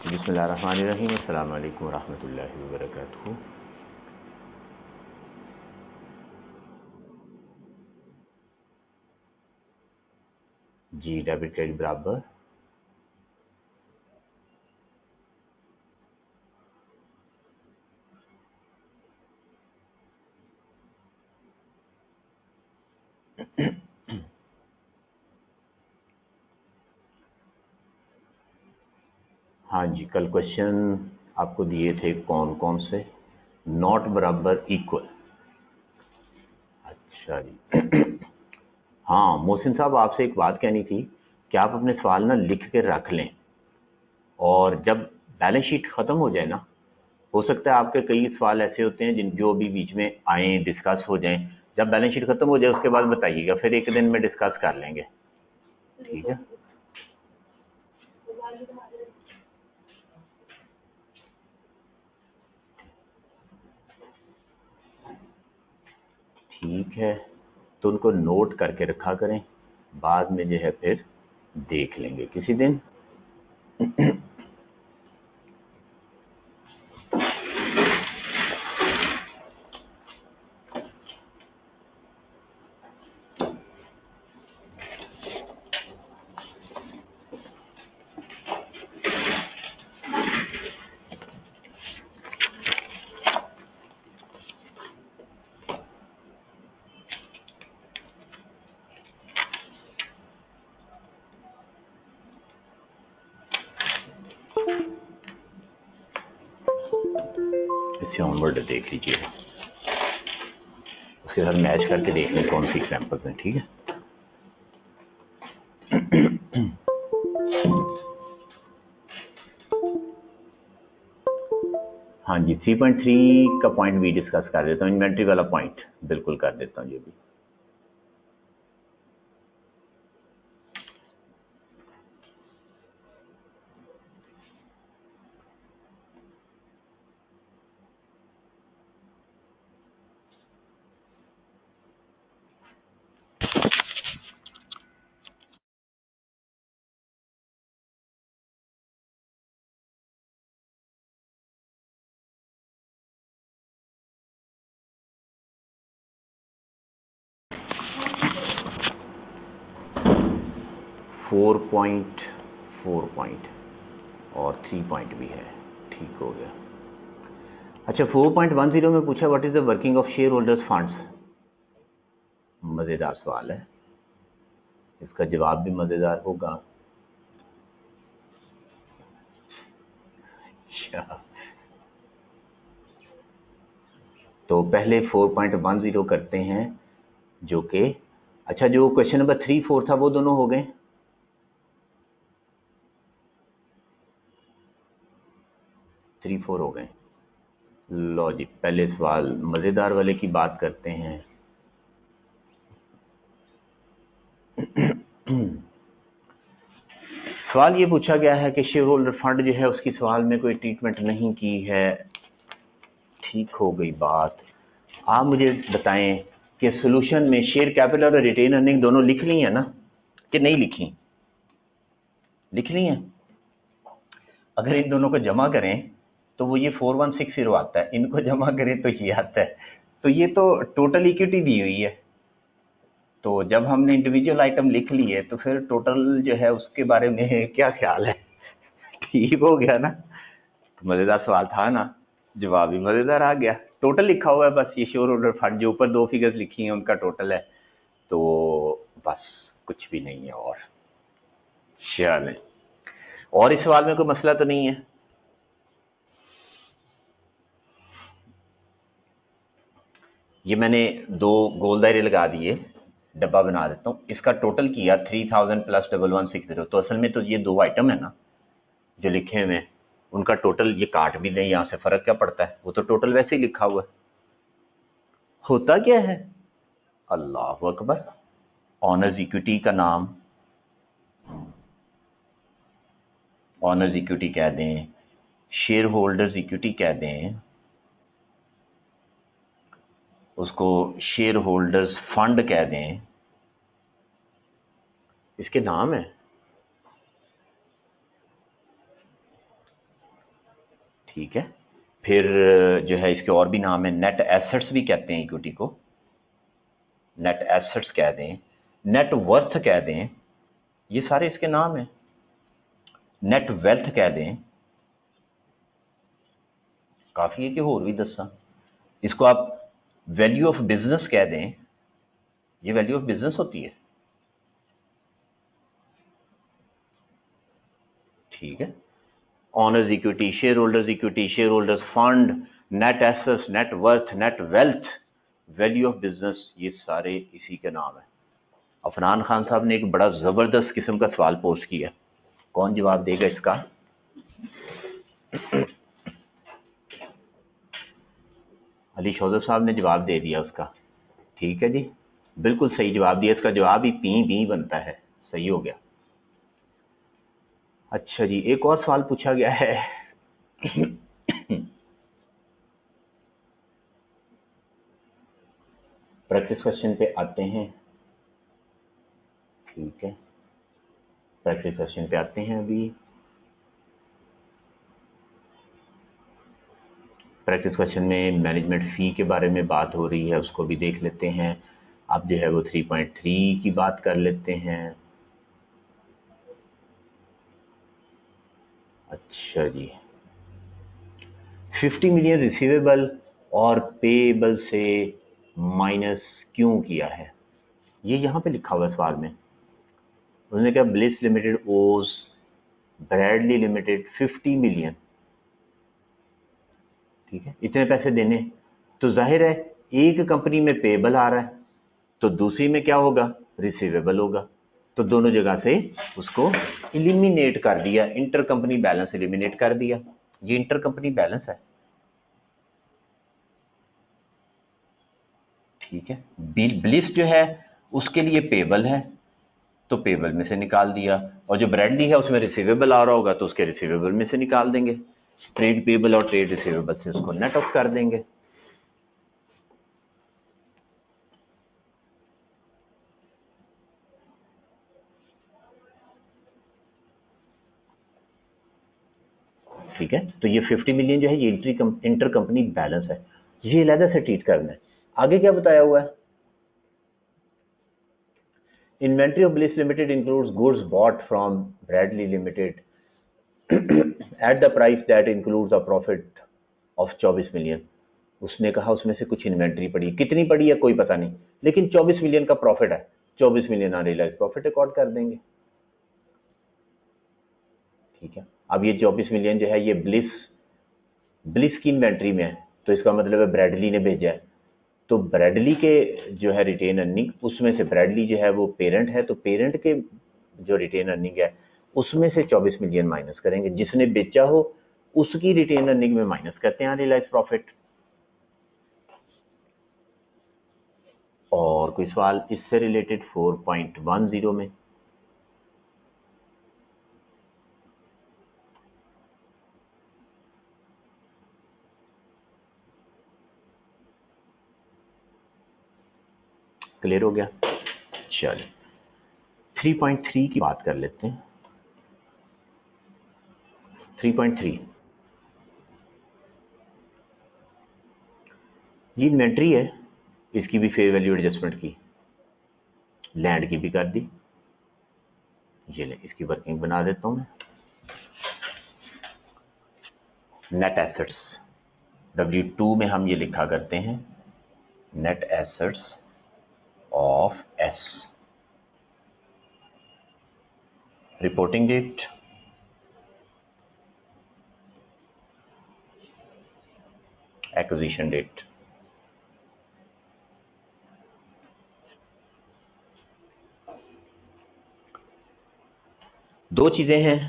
बिस्मिल्लाहिर्रहमानिर्रहीम। अस्सलाम वालेकुम रहमतुल्लाहि व बरकातुहू। जी डेबिट क्रेडिट बराबर हाँ जी, कल क्वेश्चन आपको दिए थे कौन कौन से। नॉट बराबर इक्वल। अच्छा जी। हाँ मोहसिन साहब, आपसे एक बात कहनी थी कि आप अपने सवाल ना लिख के रख लें, और जब बैलेंस शीट ख़त्म हो जाए ना, हो सकता है आपके कई सवाल ऐसे होते हैं जिन जो भी बीच में आए डिस्कस हो जाएं। जब बैलेंस शीट ख़त्म हो जाए उसके बाद बताइएगा, फिर एक दिन में डिस्कस कर लेंगे, ठीक है। ठीक है, तो उनको नोट करके रखा करें, बाद में जो है फिर देख लेंगे किसी दिन। इससे ऑनवर्ड देख लीजिए, उसके साथ मैच करके देख लें कौन सी एग्जाम्पल्स हैं, ठीक है। हाँ जी, 3.3 का पॉइंट भी डिस्कस कर देता हूँ, इन्वेंट्री वाला पॉइंट बिल्कुल कर देता हूँ ये भी। फोर पॉइंट और 3 पॉइंट भी है, ठीक हो गया। अच्छा, 4.10 में पूछा what is the working of share holders funds. मजेदार सवाल है, इसका जवाब भी मजेदार होगा। अच्छा, तो पहले 4.10 करते हैं, जो कि अच्छा जो क्वेश्चन नंबर 3, 4 था वो दोनों हो गए। 3, 4 हो गए। लो जी, पहले सवाल मजेदार वाले की बात करते हैं। सवाल ये पूछा गया है कि शेयर होल्डर फंड जो है उसकी सवाल में कोई ट्रीटमेंट नहीं की है। ठीक हो गई बात। आप मुझे बताएं कि सॉल्यूशन में शेयर कैपिटल और रिटेन अर्निंग दोनों लिख ली है ना, कि नहीं लिखी? लिख ली है। अगर इन दोनों को जमा करें तो वो ये 4160 आता है, इनको जमा करें तो ये आता है। तो ये तो टोटल इक्विटी दी हुई है। तो जब हमने इंडिविजुअल आइटम लिख ली है तो फिर टोटल जो है उसके बारे में क्या ख्याल है? ठीक हो गया ना? तो मजेदार सवाल था ना, जवाब भी मजेदार आ गया। टोटल लिखा हुआ है बस, ये शेयर होल्डर फंड जो ऊपर दो फिगर्स लिखी हैं उनका टोटल है, तो बस कुछ भी नहीं है। और चलें, और इस सवाल में कोई मसला तो नहीं है? ये मैंने दो गोल दायरे लगा दिए, डब्बा बना देता हूँ। इसका टोटल किया 3000 प्लस 1160। तो असल में तो ये दो आइटम है ना जो लिखे हुए हैं, उनका टोटल ये काट भी दें, यहाँ से फर्क क्या पड़ता है, वो तो टोटल वैसे ही लिखा हुआ है। होता क्या है? अल्लाह अकबर। ऑनर्स इक्विटी का नाम ऑनर्स इक्विटी कह दें, शेयर होल्डर्स इक्विटी कह दें, उसको शेयर होल्डर्स फंड कह दें, इसके नाम है। ठीक है। फिर जो है इसके और भी नाम है, नेट एसेट्स भी कहते हैं इक्विटी को, नेट एसेट्स कह दें, नेट वर्थ कह दें, ये सारे इसके नाम हैं। नेट वेल्थ कह दें, काफ़ी है कि होर भी दसा। इसको आप वैल्यू ऑफ बिजनेस कह दें, ये वैल्यू ऑफ बिजनेस होती है। ठीक है। Honours equity, share holders equity, share holders fund, net assets, net worth, net wealth, value of business, ये सारे इसी के नाम है। अफनान खान साहब ने एक बड़ा जबरदस्त किस्म का सवाल पोस्ट किया, कौन जवाब देगा इसका? अली शौदर साहब ने जवाब दे दिया उसका। ठीक है जी, बिल्कुल सही जवाब दिया। इसका जवाब ही पी बी बनता है, सही हो गया। अच्छा जी, एक और सवाल पूछा गया है प्रैक्टिस क्वेश्चन पे आते हैं। ठीक है, प्रैक्टिस क्वेश्चन पे आते हैं। अभी प्रैक्टिस क्वेश्चन में मैनेजमेंट फ़ी के बारे में बात हो रही है, उसको भी देख लेते हैं। अब जो है वो 3.3 की बात कर लेते हैं। अच्छा जी, 50 मिलियन रिसीवेबल और पेएबल से माइनस क्यों किया है? ये यहाँ पे लिखा हुआ है सवाल में। उन्होंने कहा ब्लिस लिमिटेड ओज ब्रैडली लिमिटेड 50 मिलियन। ठीक है, इतने पैसे देने, तो जाहिर है एक कंपनी में पेएबल आ रहा है तो दूसरी में क्या होगा? रिसीवेबल होगा। तो दोनों जगह से उसको इलिमिनेट कर दिया, इंटर कंपनी बैलेंस इलिमिनेट कर दिया। ये इंटर कंपनी बैलेंस है। ठीक है, ब्लिस जो है उसके लिए पेबल है तो पेबल में से निकाल दिया, और जो ब्रैडली है उसमें रिसीवेबल आ रहा होगा तो उसके रिसीवेबल में से निकाल देंगे। ट्रेड पेबल और ट्रेड रिसीवेबल से उसको नेट ऑफ कर देंगे। ठीक है, तो ये 50 मिलियन जो है ये इंटर कंपनी बैलेंस है, ये अलग से ट्रीट करना है। आगे क्या बताया हुआ है? Inventory of bliss limited includes goods bought from Bradley limited at the price that includes a profit of 24 million. उसने कहा उसमें से कुछ इन्वेंट्री पड़ी, कितनी पड़ी है कोई पता नहीं, लेकिन 24 मिलियन का प्रॉफिट है, 24 मिलियन अनरियलाइज्ड प्रॉफिट रिकॉर्ड कर देंगे। ठीक है, अब ये 24 मिलियन जो है ये ब्लिस की इन्वेंट्री में है, तो इसका मतलब है ब्रैडली ने भेजा है, तो ब्रैडली के जो है रिटेन अर्निंग, उसमें से ब्रैडली जो है वो पेरेंट है, तो पेरेंट के जो रिटेन अर्निंग है उसमें से 24 मिलियन माइनस करेंगे, जिसने बेचा हो उसकी रिटेन अर्निंग में माइनस करते हैं अनरियलाइज्ड प्रॉफिट। और कोई सवाल इससे रिलेटेड 4.10 में? क्लियर हो गया? चलिए 3.3 की बात कर लेते हैं। 3.3 ये इन्वेंट्री है, इसकी भी फेयर वैल्यू एडजस्टमेंट की, लैंड की भी कर दी। ये ले, इसकी वर्किंग बना देता हूं मैं। नेट एसेट्स W2 में हम ये लिखा करते हैं, net assets of S, reporting date, acquisition date. दो चीजें हैं,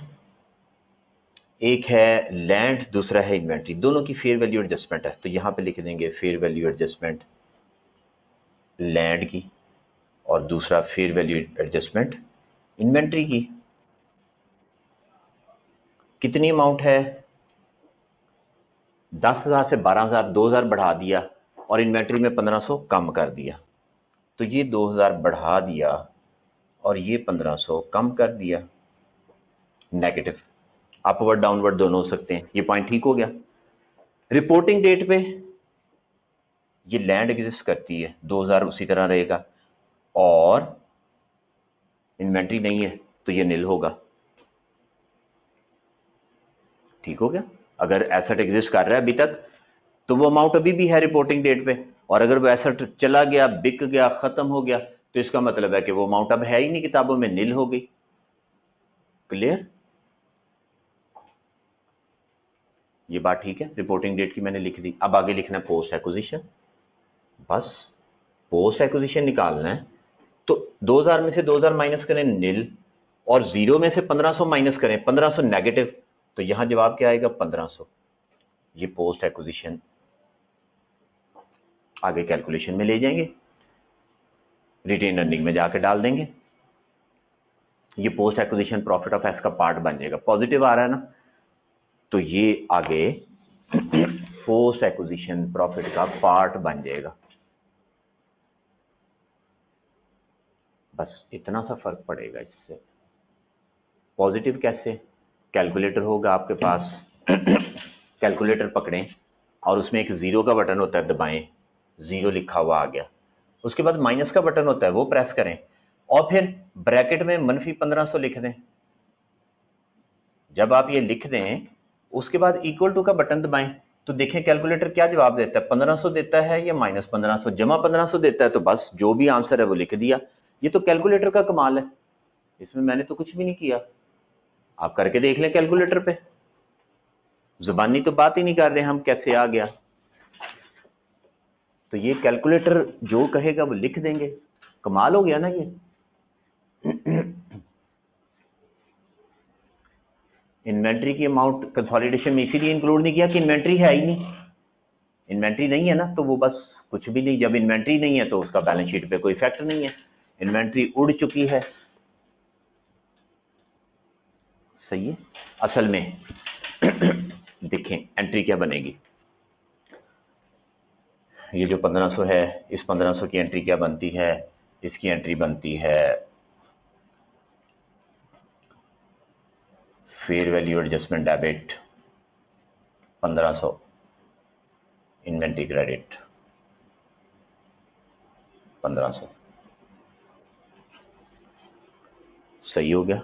एक है लैंड, दूसरा है इन्वेंट्री, दोनों की फेयर वैल्यू एडजस्टमेंट है, तो यहां पे लिख देंगे फेयर वैल्यू एडजस्टमेंट लैंड की, और दूसरा फेयर वैल्यू एडजस्टमेंट इन्वेंट्री की। कितनी अमाउंट है? 10,000 से 12,000, 2,000 बढ़ा दिया, और इन्वेंट्री में 1,500 कम कर दिया, तो ये 2,000 बढ़ा दिया और ये 1,500 कम कर दिया। नेगेटिव, अपवर्ड डाउनवर्ड दोनों हो सकते हैं। ये पॉइंट ठीक हो गया। रिपोर्टिंग डेट पे ये लैंड एग्जिस्ट करती है, 2000 उसी तरह रहेगा, और इन्वेंट्री नहीं है तो ये नील होगा। ठीक हो गया? अगर एसेट एग्जिस्ट कर रहा है अभी तक तो वो अमाउंट अभी भी है रिपोर्टिंग डेट पे, और अगर वो एसेट चला गया, बिक गया, खत्म हो गया, तो इसका मतलब है कि वो अमाउंट अब है ही नहीं किताबों में, नील हो गई। क्लियर? ये बात ठीक है? रिपोर्टिंग डेट की मैंने लिख दी। अब आगे लिखना है पोस्ट एक्विजिशन। बस पोस्ट एक्विजिशन निकालना है तो 2000 में से 2000 माइनस करें नील, और 0 में से 1500 माइनस करें, 1500 नेगेटिव, तो यहां जवाब क्या आएगा? 1500। ये पोस्ट एक्विजिशन आगे कैलकुलेशन में ले जाएंगे, रिटेन अर्निंग में जाकर डाल देंगे। ये post acquisition profit of S का पार्ट बन जाएगा। पॉजिटिव आ रहा है ना, तो ये आगे पोस्ट एक्विजिशन प्रॉफिट का पार्ट बन जाएगा। बस इतना सा फर्क पड़ेगा इससे। पॉजिटिव कैसे? कैलकुलेटर होगा आपके पास, कैलकुलेटर पकड़ें और उसमें एक 0 का बटन होता है, दबाएं, 0 लिखा हुआ आ गया। उसके बाद माइनस का बटन होता है, वो प्रेस करें, और फिर ब्रैकेट में -1500 लिख दें। जब आप ये लिख दें उसके बाद इक्वल टू का बटन दबाएं, तो देखें कैलकुलेटर क्या जवाब देता है, 1500 देता है या -1500, जमा 1500 देता है, तो बस जो भी आंसर है वो लिख दिया। ये तो कैलकुलेटर का कमाल है, इसमें मैंने तो कुछ भी नहीं किया। आप करके देख लें कैलकुलेटर पे, जुबानी तो बात ही नहीं कर रहे हम, कैसे आ गया। तो ये कैलकुलेटर जो कहेगा वो लिख देंगे, कमाल हो गया ना ये। इन्वेंट्री की अमाउंट कंसोलिडेशन में इसीलिए इंक्लूड नहीं किया कि इन्वेंट्री है ही नहीं। इन्वेंट्री नहीं है ना तो वो बस कुछ भी नहीं। जब इन्वेंट्री नहीं है तो उसका बैलेंस शीट पे कोई इफेक्ट नहीं है, इन्वेंट्री उड़ चुकी है। सही है। असल में देखें एंट्री क्या बनेगी, ये जो 1500 है, इस 1500 की एंट्री क्या बनती है? इसकी एंट्री बनती है fair value adjustment debit 1500, inventory credit 1500। सही हो गया।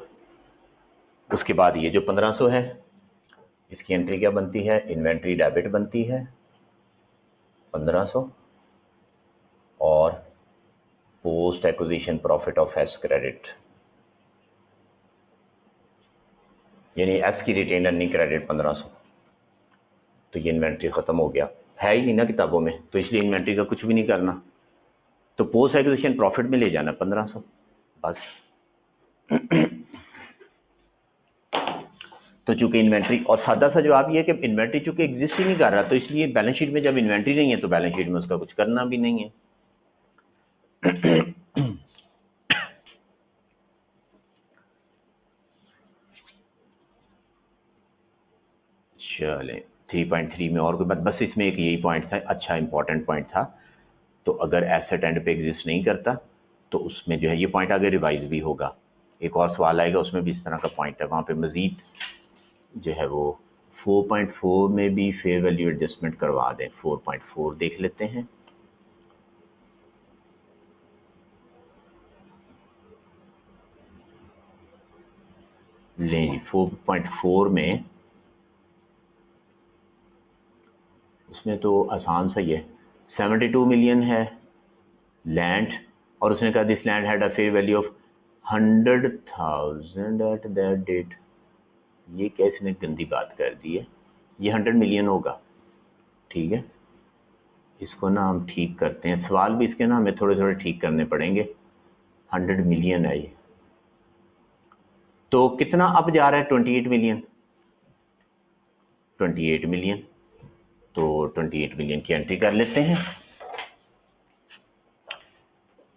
उसके बाद ये जो 1500 है इसकी एंट्री क्या बनती है? इन्वेंट्री डेबिट बनती है 1500, और post acquisition profit of S credit, यानी एस की रिटेन अर्निंग क्रेडिट 1500। तो ये इन्वेंट्री खत्म हो गया, है ही नहीं ना किताबों में, तो इसलिए इन्वेंट्री का कुछ भी नहीं करना, तो पोस्ट एक्विजिशन प्रॉफिट में ले जाना 1500 बस। तो चूंकि इन्वेंट्री, और सादा सा जवाब ये है कि इन्वेंट्री चूंकि एग्जिस्ट ही नहीं कर रहा, तो इसलिए बैलेंस शीट में जब इन्वेंट्री नहीं है तो बैलेंस शीट में उसका कुछ करना भी नहीं है। चले 3.3 में और कोई बात? बस इसमें एक यही पॉइंट था, अच्छा इंपॉर्टेंट पॉइंट था। तो अगर एसेट एंड पे एग्जिस्ट नहीं करता तो उसमें जो है ये पॉइंट आगे रिवाइज भी होगा। एक और सवाल आएगा उसमें भी इस तरह का पॉइंट है, वहाँ पे मजीद जो है वो 4.4 में भी फेयर वैल्यू एडजस्टमेंट करवा दें। 4.4 देख लेते हैं। लें 4.4 में, उसमें तो आसान सा ही है, 72 मिलियन है लैंड, और उसने कहा this land had a fair value of 100,000 at that date. ये कैसे गंदी बात कर दी है, ये 100 मिलियन होगा। ठीक है, इसको ना हम ठीक करते हैं, सवाल भी इसके ना हमें थोड़े थोड़े ठीक करने पड़ेंगे। 100 मिलियन है ये, तो कितना अब जा रहा है? 28 मिलियन। 28 मिलियन, तो 28 मिलियन की एंट्री कर लेते हैं।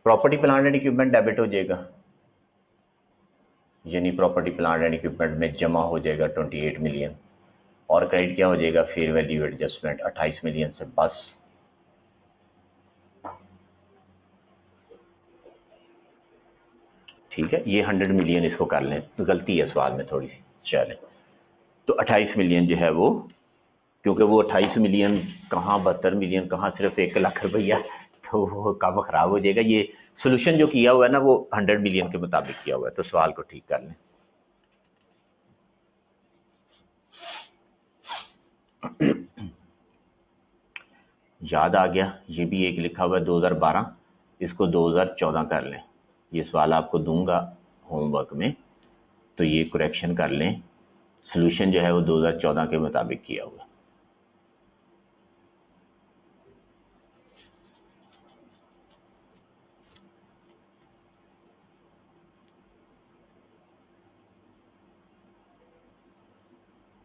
Property plant and equipment debit हो जाएगा, यानी प्रॉपर्टी प्लांट एंड इक्विपमेंट में जमा हो जाएगा 28 मिलियन, और क्रेडिट क्या हो जाएगा? फेयर वैल्यू एडजस्टमेंट 28 मिलियन से। बस ठीक है, ये 100 मिलियन इसको कर लें, तो गलती है सवाल में थोड़ी सी। चलें, तो 28 मिलियन जो है वो क्योंकि वो 28 मिलियन कहाँ 72 मिलियन कहाँ सिर्फ 1 लाख रुपया, तो वो काम ख़राब हो जाएगा। ये सोल्यूशन जो किया हुआ है ना वो 100 मिलियन के मुताबिक किया हुआ है, तो सवाल को ठीक कर लें। याद आ गया, ये भी एक लिखा हुआ है 2012, इसको 2014 कर लें। ये सवाल आपको दूंगा होमवर्क में, तो ये करेक्शन कर लें। सोल्यूशन जो है वो 2014 के मुताबिक किया हुआ है।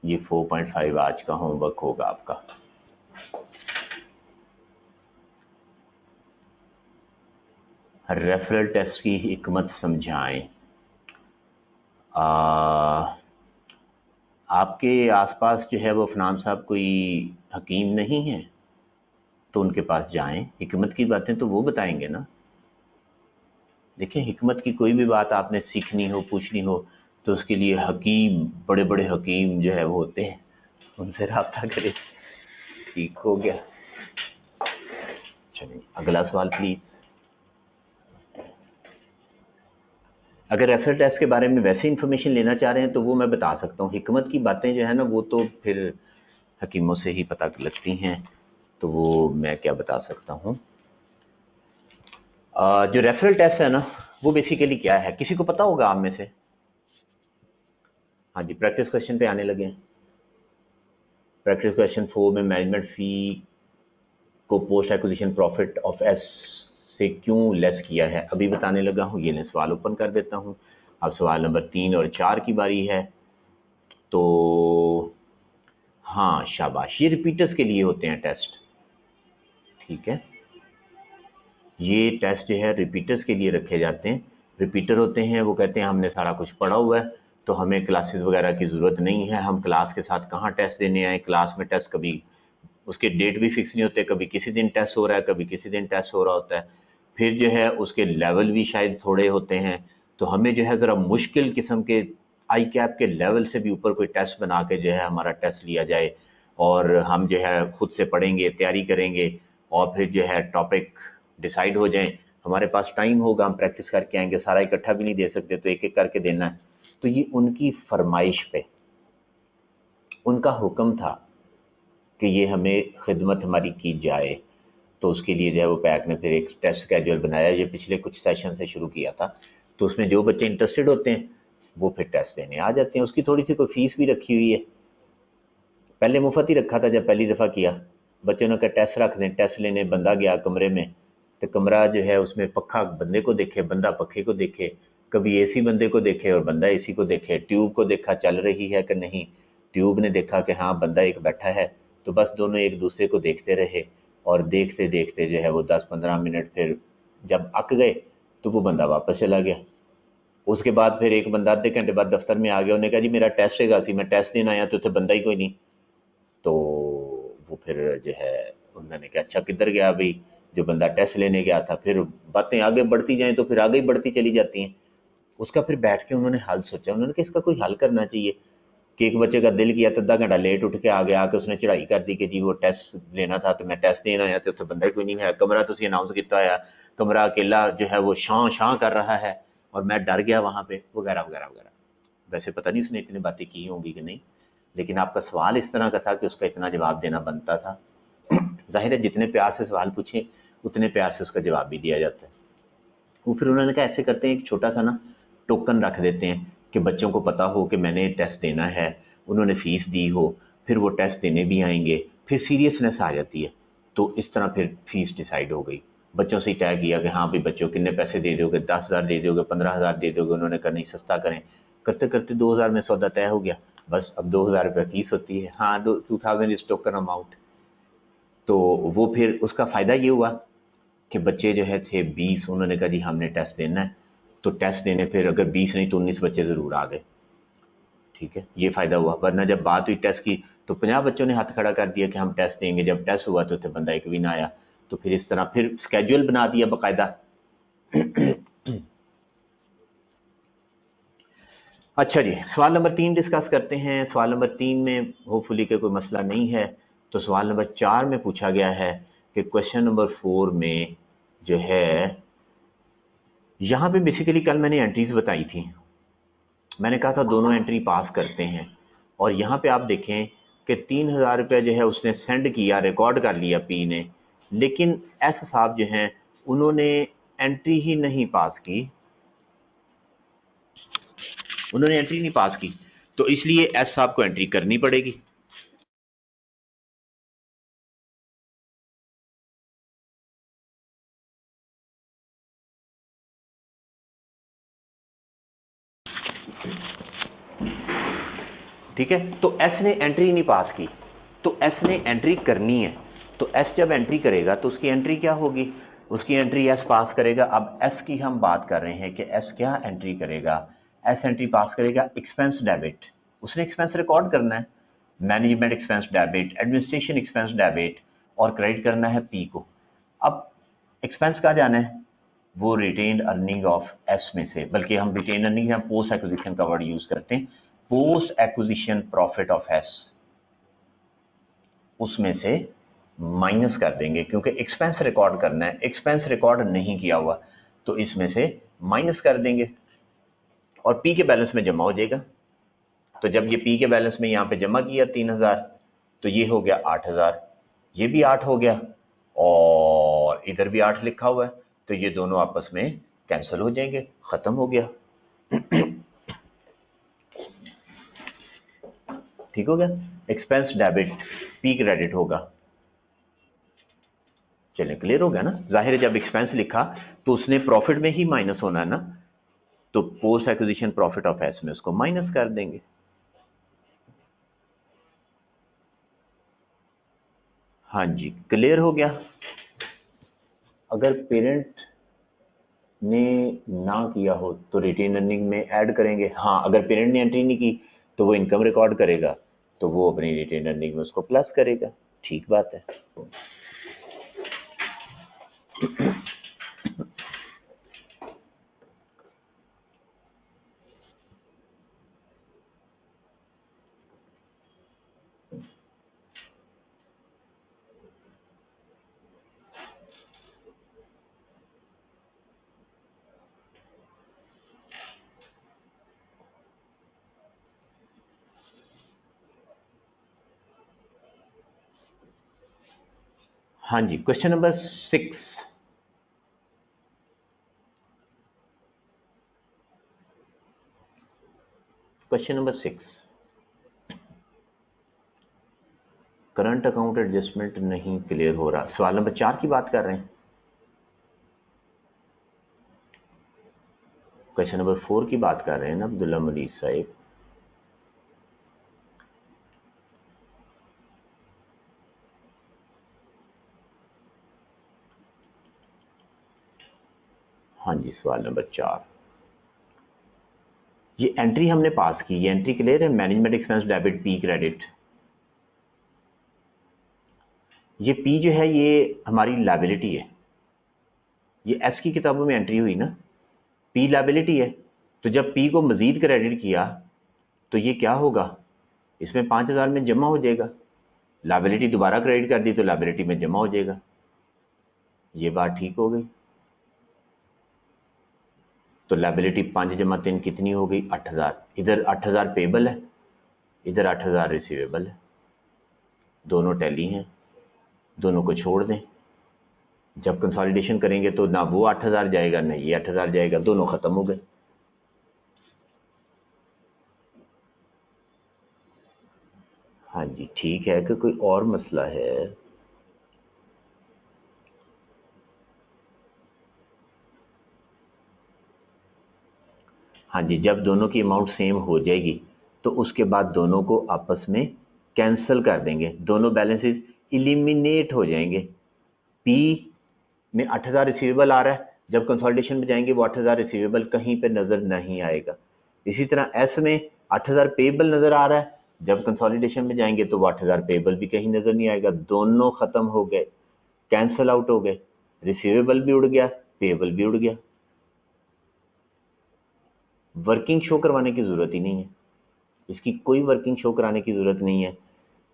ये 4.5 आज का होमवर्क होगा आपका। रेफरल टेस्ट की हिकमत समझाएं। आपके आसपास जो है वो फनान साहब कोई हकीम नहीं है, तो उनके पास जाएं, हिकमत की बातें तो वो बताएंगे ना। देखिए, हिकमत की कोई भी बात आपने सीखनी हो, पूछनी हो, तो उसके लिए हकीम, बड़े बड़े हकीम जो है वो होते हैं, उनसे रब्ता करें। ठीक हो गया। चलिए अगला सवाल प्लीज। अगर रेफरल टेस्ट के बारे में वैसे इंफॉर्मेशन लेना चाह रहे हैं तो वो मैं बता सकता हूँ। हिकमत की बातें जो है ना वो तो फिर हकीमों से ही पता लगती हैं, तो वो मैं क्या बता सकता हूँ। जो रेफरल टेस्ट है ना वो बेसिकली क्या है, किसी को पता होगा आप में से? हाँ जी, प्रैक्टिस क्वेश्चन पे आने लगे। प्रैक्टिस क्वेश्चन 4 में मैनेजमेंट फी को post acquisition profit of S से क्यों लेस किया है, अभी बताने लगा हूँ। ये सवाल ओपन कर देता हूँ। अब सवाल नंबर 3 और 4 की बारी है। तो हाँ शाबाश, ये रिपीटर्स के लिए होते हैं टेस्ट। ठीक है, ये टेस्ट जो है रिपीटर्स के लिए रखे जाते हैं। रिपीटर होते हैं, वो कहते हैं हमने सारा कुछ पढ़ा हुआ है, तो हमें क्लासेस वगैरह की ज़रूरत नहीं है, हम क्लास के साथ कहाँ टेस्ट देने आए। क्लास में टेस्ट कभी उसके डेट भी फिक्स नहीं होते, कभी किसी दिन टेस्ट हो रहा है, कभी किसी दिन टेस्ट हो रहा होता है। फिर जो है उसके लेवल भी शायद थोड़े होते हैं, तो हमें जो है ज़रा मुश्किल किस्म के आई कैप के लेवल से भी ऊपर कोई टेस्ट बना के जो है हमारा टेस्ट लिया जाए, और हम जो है खुद से पढ़ेंगे, तैयारी करेंगे, और फिर जो है टॉपिक डिसाइड हो जाए। हमारे पास टाइम होगा, हम प्रैक्टिस करके आएंगे, सारा इकट्ठा भी नहीं दे सकते, तो एक एक करके देना है। तो ये उनकी फरमाइश पे उनका हुक्म था कि ये हमें खिदमत हमारी की जाए, तो उसके लिए जो है वो पैक ने फिर एक टेस्ट स्केड्यूल बनाया। ये पिछले कुछ सेशन से शुरू किया था, तो उसमें जो बच्चे इंटरेस्टेड होते हैं वो फिर टेस्ट देने आ जाते हैं। उसकी थोड़ी सी कोई फीस भी रखी हुई है। पहले मुफ्त ही रखा था जब पहली दफ़ा किया, बच्चों ने कहा टेस्ट रख दें। टेस्ट लेने बंदा गया कमरे में, तो कमरा जो है उसमें पक्खा बंदे को देखे, बंदा पक्खे को देखे, कभी एसी बंदे को देखे और बंदा एसी को देखे, ट्यूब को देखा चल रही है कि नहीं, ट्यूब ने देखा कि हाँ बंदा एक बैठा है, तो बस दोनों एक दूसरे को देखते रहे, और देखते देखते जो है वो 10-15 मिनट, फिर जब अक गए तो वो बंदा वापस चला गया। उसके बाद फिर एक बंदा आधे घंटे बाद दफ्तर में आ गया, उन्होंने कहा जी मेरा टेस्ट है सी, मैं टेस्ट देना आया तो उसे बंदा ही कोई नहीं। तो वो फिर जो है उन्होंने कहा अच्छा किधर गया भाई जो बंदा टेस्ट लेने गया था। फिर बातें आगे बढ़ती जाएं तो फिर आगे ही बढ़ती चली जाती हैं। उसका फिर बैठ के उन्होंने हल सोचा, उन्होंने कहा इसका कोई हल करना चाहिए। कि एक बच्चे का दिल किया तो आधा घंटा लेट उठ के आ गया, आके उसने चढ़ाई कर दी कि जी वो टेस्ट लेना था, तो मैं टेस्ट देना आया तो उत्थे बंदा ही कोई नहीं है, कमरा तुसी अनाउंस किया होया, कमरा अकेला जो है वो शां शां कर रहा है, और मैं डर गया वहाँ पे, वगैरह वगैरह वगैरह। वैसे पता नहीं उसने इतनी बातें की होंगी कि नहीं, लेकिन आपका सवाल इस तरह का था कि उसका इतना जवाब देना बनता था। जाहिर है जितने प्यार से सवाल पूछे उतने प्यार से उसका जवाब भी दिया जाता है। वो फिर उन्होंने कहा ऐसे करते हैं, एक छोटा सा ना टोकन रख देते हैं कि बच्चों को पता हो कि मैंने टेस्ट देना है, उन्होंने फीस दी हो, फिर वो टेस्ट देने भी आएंगे, फिर सीरियसनेस आ जाती है। तो इस तरह फिर फीस डिसाइड हो गई। बच्चों से तय किया कि हाँ भाई बच्चों कितने पैसे दे दोगे, 10,000 दे दोगे, 15,000 दे दोगे। उन्होंने कहा नहीं सस्ता करें। करते करते 2,000 में सौदा तय हो गया। बस अब 2,000 रुपये फीस होती है। हाँ 2,000 इज टोकन अमाउंट। तो वो फिर उसका फ़ायदा ये हुआ कि बच्चे जो है थे 20, उन्होंने कहा जी हमने टेस्ट देना है, तो टेस्ट देने फिर अगर 20 नहीं तो 19 बच्चे ज़रूर आ गए। ठीक है, ये फ़ायदा हुआ। वरना जब बात हुई टेस्ट की तो 50 बच्चों ने हाथ खड़ा कर दिया कि हम टेस्ट देंगे, जब टेस्ट हुआ तो बंदा एक भी ना आया। तो फिर इस तरह फिर स्केड्यूल बना दिया बाकायदा। अच्छा जी, सवाल नंबर 3 डिस्कस करते हैं। सवाल नंबर 3 में होपफुली के कोई मसला नहीं है। तो सवाल नंबर 4 में पूछा गया है कि क्वेश्चन नंबर 4 में जो है, यहाँ पे बेसिकली कल मैंने एंट्रीज बताई थी, मैंने कहा था दोनों एंट्री पास करते हैं, और यहाँ पे आप देखें कि 3000 रुपये जो है उसने सेंड किया, रिकॉर्ड कर लिया पी ने, लेकिन एस साहब जो हैं उन्होंने एंट्री ही नहीं पास की, उन्होंने एंट्री नहीं पास की, तो इसलिए एस साहब को एंट्री करनी पड़ेगी। ठीक है, तो एस ने एंट्री नहीं पास की, तो एस ने एंट्री करनी है, तो एस जब एंट्री करेगा तो उसकी एंट्री क्या होगी, उसकी एंट्री एस पास करेगा। अब एस की हम बात कर रहे हैं कि एस क्या एंट्री करेगा, एस एंट्री पास करेगा एक्सपेंस डेबिट, उसने एक्सपेंस रिकॉर्ड करना है, management expense debit, administration expense debit, और क्रेडिट करना है पी को। अब एक्सपेंस कहाँ जाना है, वो रिटेन्ड अर्निंग ऑफ एस में से, बल्कि हम रिटेन अर्निंग हम पोस्ट एक्विजिशन का वर्ड यूज करते हैं, post acquisition profit of S, उसमें से माइनस कर देंगे, क्योंकि एक्सपेंस रिकॉर्ड करना है, एक्सपेंस रिकॉर्ड नहीं किया हुआ, तो इसमें से माइनस कर देंगे और पी के बैलेंस में जमा हो जाएगा। तो जब ये पी के बैलेंस में यहाँ पे जमा किया 3000, तो ये हो गया 8000, ये भी 8 हो गया, और इधर भी 8 लिखा हुआ है, तो ये दोनों आपस में कैंसिल हो जाएंगे, खत्म हो गया। ठीक हो गया, एक्सपेंस डेबिट पी क्रेडिट होगा। चलिए क्लियर हो गया ना, जाहिर है जब एक्सपेंस लिखा तो उसने प्रॉफिट में ही माइनस होना है ना, तो post acquisition profit of S में उसको माइनस कर देंगे। हाँ जी क्लियर हो गया। अगर पेरेंट ने ना किया हो तो रिटेन अर्निंग में ऐड करेंगे, हाँ अगर पेरेंट ने एंट्री नहीं की तो वो इनकम रिकॉर्ड करेगा, तो वो अपनी रिटेन अर्निंग में उसको प्लस करेगा। ठीक बात है। हाँ जी, question number 6, question number 6, current account adjustment नहीं क्लियर हो रहा। सवाल नंबर 4 की बात कर रहे हैं, क्वेश्चन नंबर 4 की बात कर रहे हैं ना अब्दुल्ला मलीक साहब। हाँ जी, सवाल नंबर 4, ये एंट्री हमने पास की, ये एंट्री क्लियर है, management expense debit P credit. ये पी जो है ये हमारी लायबिलिटी है, ये एस की किताबों में एंट्री हुई ना, पी लायबिलिटी है, तो जब पी को मजीद क्रेडिट किया तो ये क्या होगा, इसमें 5000 में जमा हो जाएगा, लायबिलिटी दोबारा क्रेडिट कर दी तो लायबिलिटी में जमा हो जाएगा। ये बात ठीक हो गई, तो लायबिलिटी 5 जमा 3 कितनी हो गई, 8000। इधर 8000 पेबल है, इधर 8000 रिसीवेबल है, दोनों टैली हैं, दोनों को छोड़ दें, जब कंसोलिडेशन करेंगे तो ना वो 8000 जाएगा ना ये 8000 जाएगा, दोनों खत्म हो गए। हाँ जी ठीक है, कि कोई और मसला है? हाँ जी, जब दोनों की अमाउंट सेम हो जाएगी तो उसके बाद दोनों को आपस में कैंसिल कर देंगे, दोनों बैलेंसेस इलिमिनेट हो जाएंगे। पी में 8000 रिसीवेबल आ रहा है, जब कंसोलिडेशन में जाएंगे वो 8000 रिसीवेबल कहीं पे नजर नहीं आएगा। इसी तरह एस में 8000 पेबल नजर आ रहा है, जब कंसोलिडेशन में जाएंगे तो वो 8000 पेबल भी कहीं नजर नहीं आएगा, दोनों खत्म हो गए, कैंसिल आउट हो गए, रिसीवेबल भी उड़ गया, पेबल भी उड़ गया। वर्किंग शो करवाने की जरूरत ही नहीं है, इसकी कोई वर्किंग शो कराने की जरूरत नहीं है।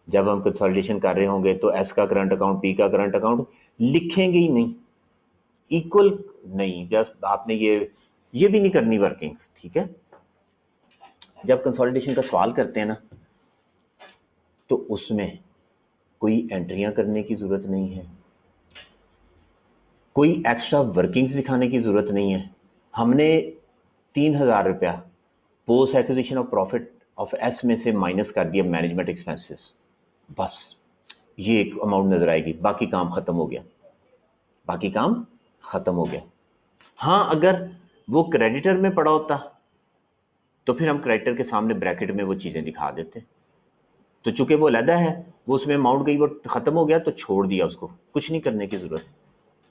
जब हम कंसोलिडेशन कर रहे होंगे तो एस का करंट अकाउंट, पी का करंट अकाउंट लिखेंगे ही नहीं, इक्वल नहीं, जस्ट आपने ये भी नहीं करनी वर्किंग, ठीक है। जब कंसोलिडेशन का सवाल करते हैं ना, तो उसमें कोई एंट्रियां करने की जरूरत नहीं है, कोई एक्स्ट्रा वर्किंग्स दिखाने की जरूरत नहीं है। हमने 3,000 रुपया post acquisition of profit of S में से माइनस कर दिया मैनेजमेंट एक्सपेंसेस, बस ये एक अमाउंट नजर आएगी, बाकी काम खत्म हो गया, बाकी काम खत्म हो गया। हाँ, अगर वो क्रेडिटर में पड़ा होता तो फिर हम क्रेडिटर के सामने ब्रैकेट में वो चीजें दिखा देते, तो चूंकि वो अलहदा है, वो उसमें अमाउंट गई, वो खत्म हो गया तो छोड़ दिया, उसको कुछ नहीं करने की जरूरत।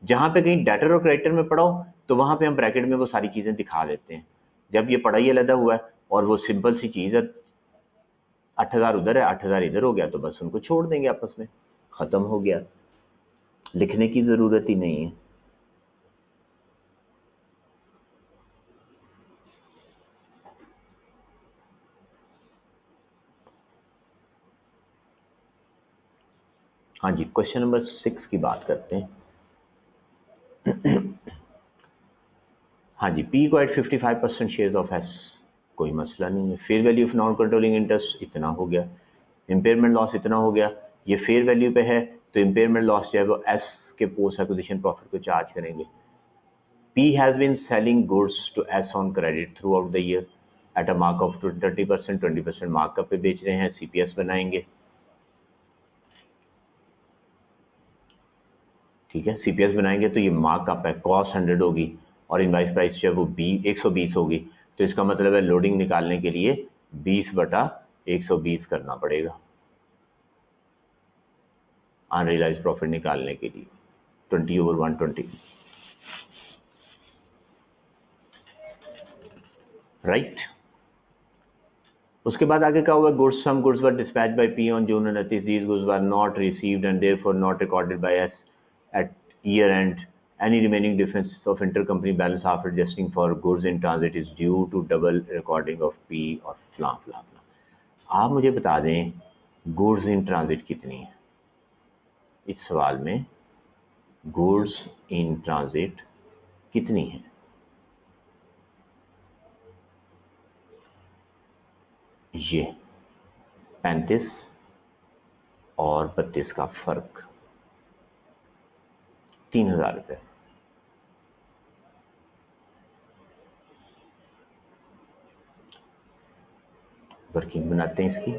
जहां पे कहीं डेटर और क्रेडिटर में पड़ा हो तो वहां पे हम ब्रैकेट में वो सारी चीजें दिखा देते हैं। जब ये पढ़ाई अलहदा हुआ है और वो सिंपल सी चीज है, 8,000 उधर है 8,000 इधर हो गया, तो बस उनको छोड़ देंगे आपस में, खत्म हो गया, लिखने की जरूरत ही नहीं है। हाँ जी, क्वेश्चन नंबर 6 की बात करते हैं। हाँ जी, पी को एट 55% शेयर ऑफ एस, कोई मसला नहीं है। Fair value of non controlling interest इतना हो गया, इम्पेयरमेंट लॉस इतना हो गया, ये फेयर वैल्यू पे है तो इम्पेयरमेंट लॉस जो है वो एस के पोस्ट एक्विजिशन प्रॉफिट को चार्ज करेंगे। P has been selling goods to S on credit throughout the year at a mark of 30%, 20% markup पे बेच रहे हैं, सीपीएस बनाएंगे, ठीक है। सीपीएस बनाएंगे तो ये मार्कअप है, कॉस्ट 100 होगी और इनवाइस प्राइस जो है वो 120 होगी, तो इसका मतलब है लोडिंग निकालने के लिए 20/120 करना पड़ेगा, अनरियलाइज प्रॉफिट निकालने के लिए 20/120, राइट। उसके बाद आगे क्या हुआ, goods, some goods were dispatch by P on June 29, these goods were not received and therefore not recorded by S at year end, any remaining difference of intercompany balance after adjusting for goods in transit is due to double recording of P और फलां फलां फलां। आप मुझे बता दें goods in transit कितनी है, इस सवाल में गुड्स इन ट्रांजिट कितनी है। ये 35 और 32 का फर्क 3,000 रुपये। वर्किंग बनाते हैं इसकी।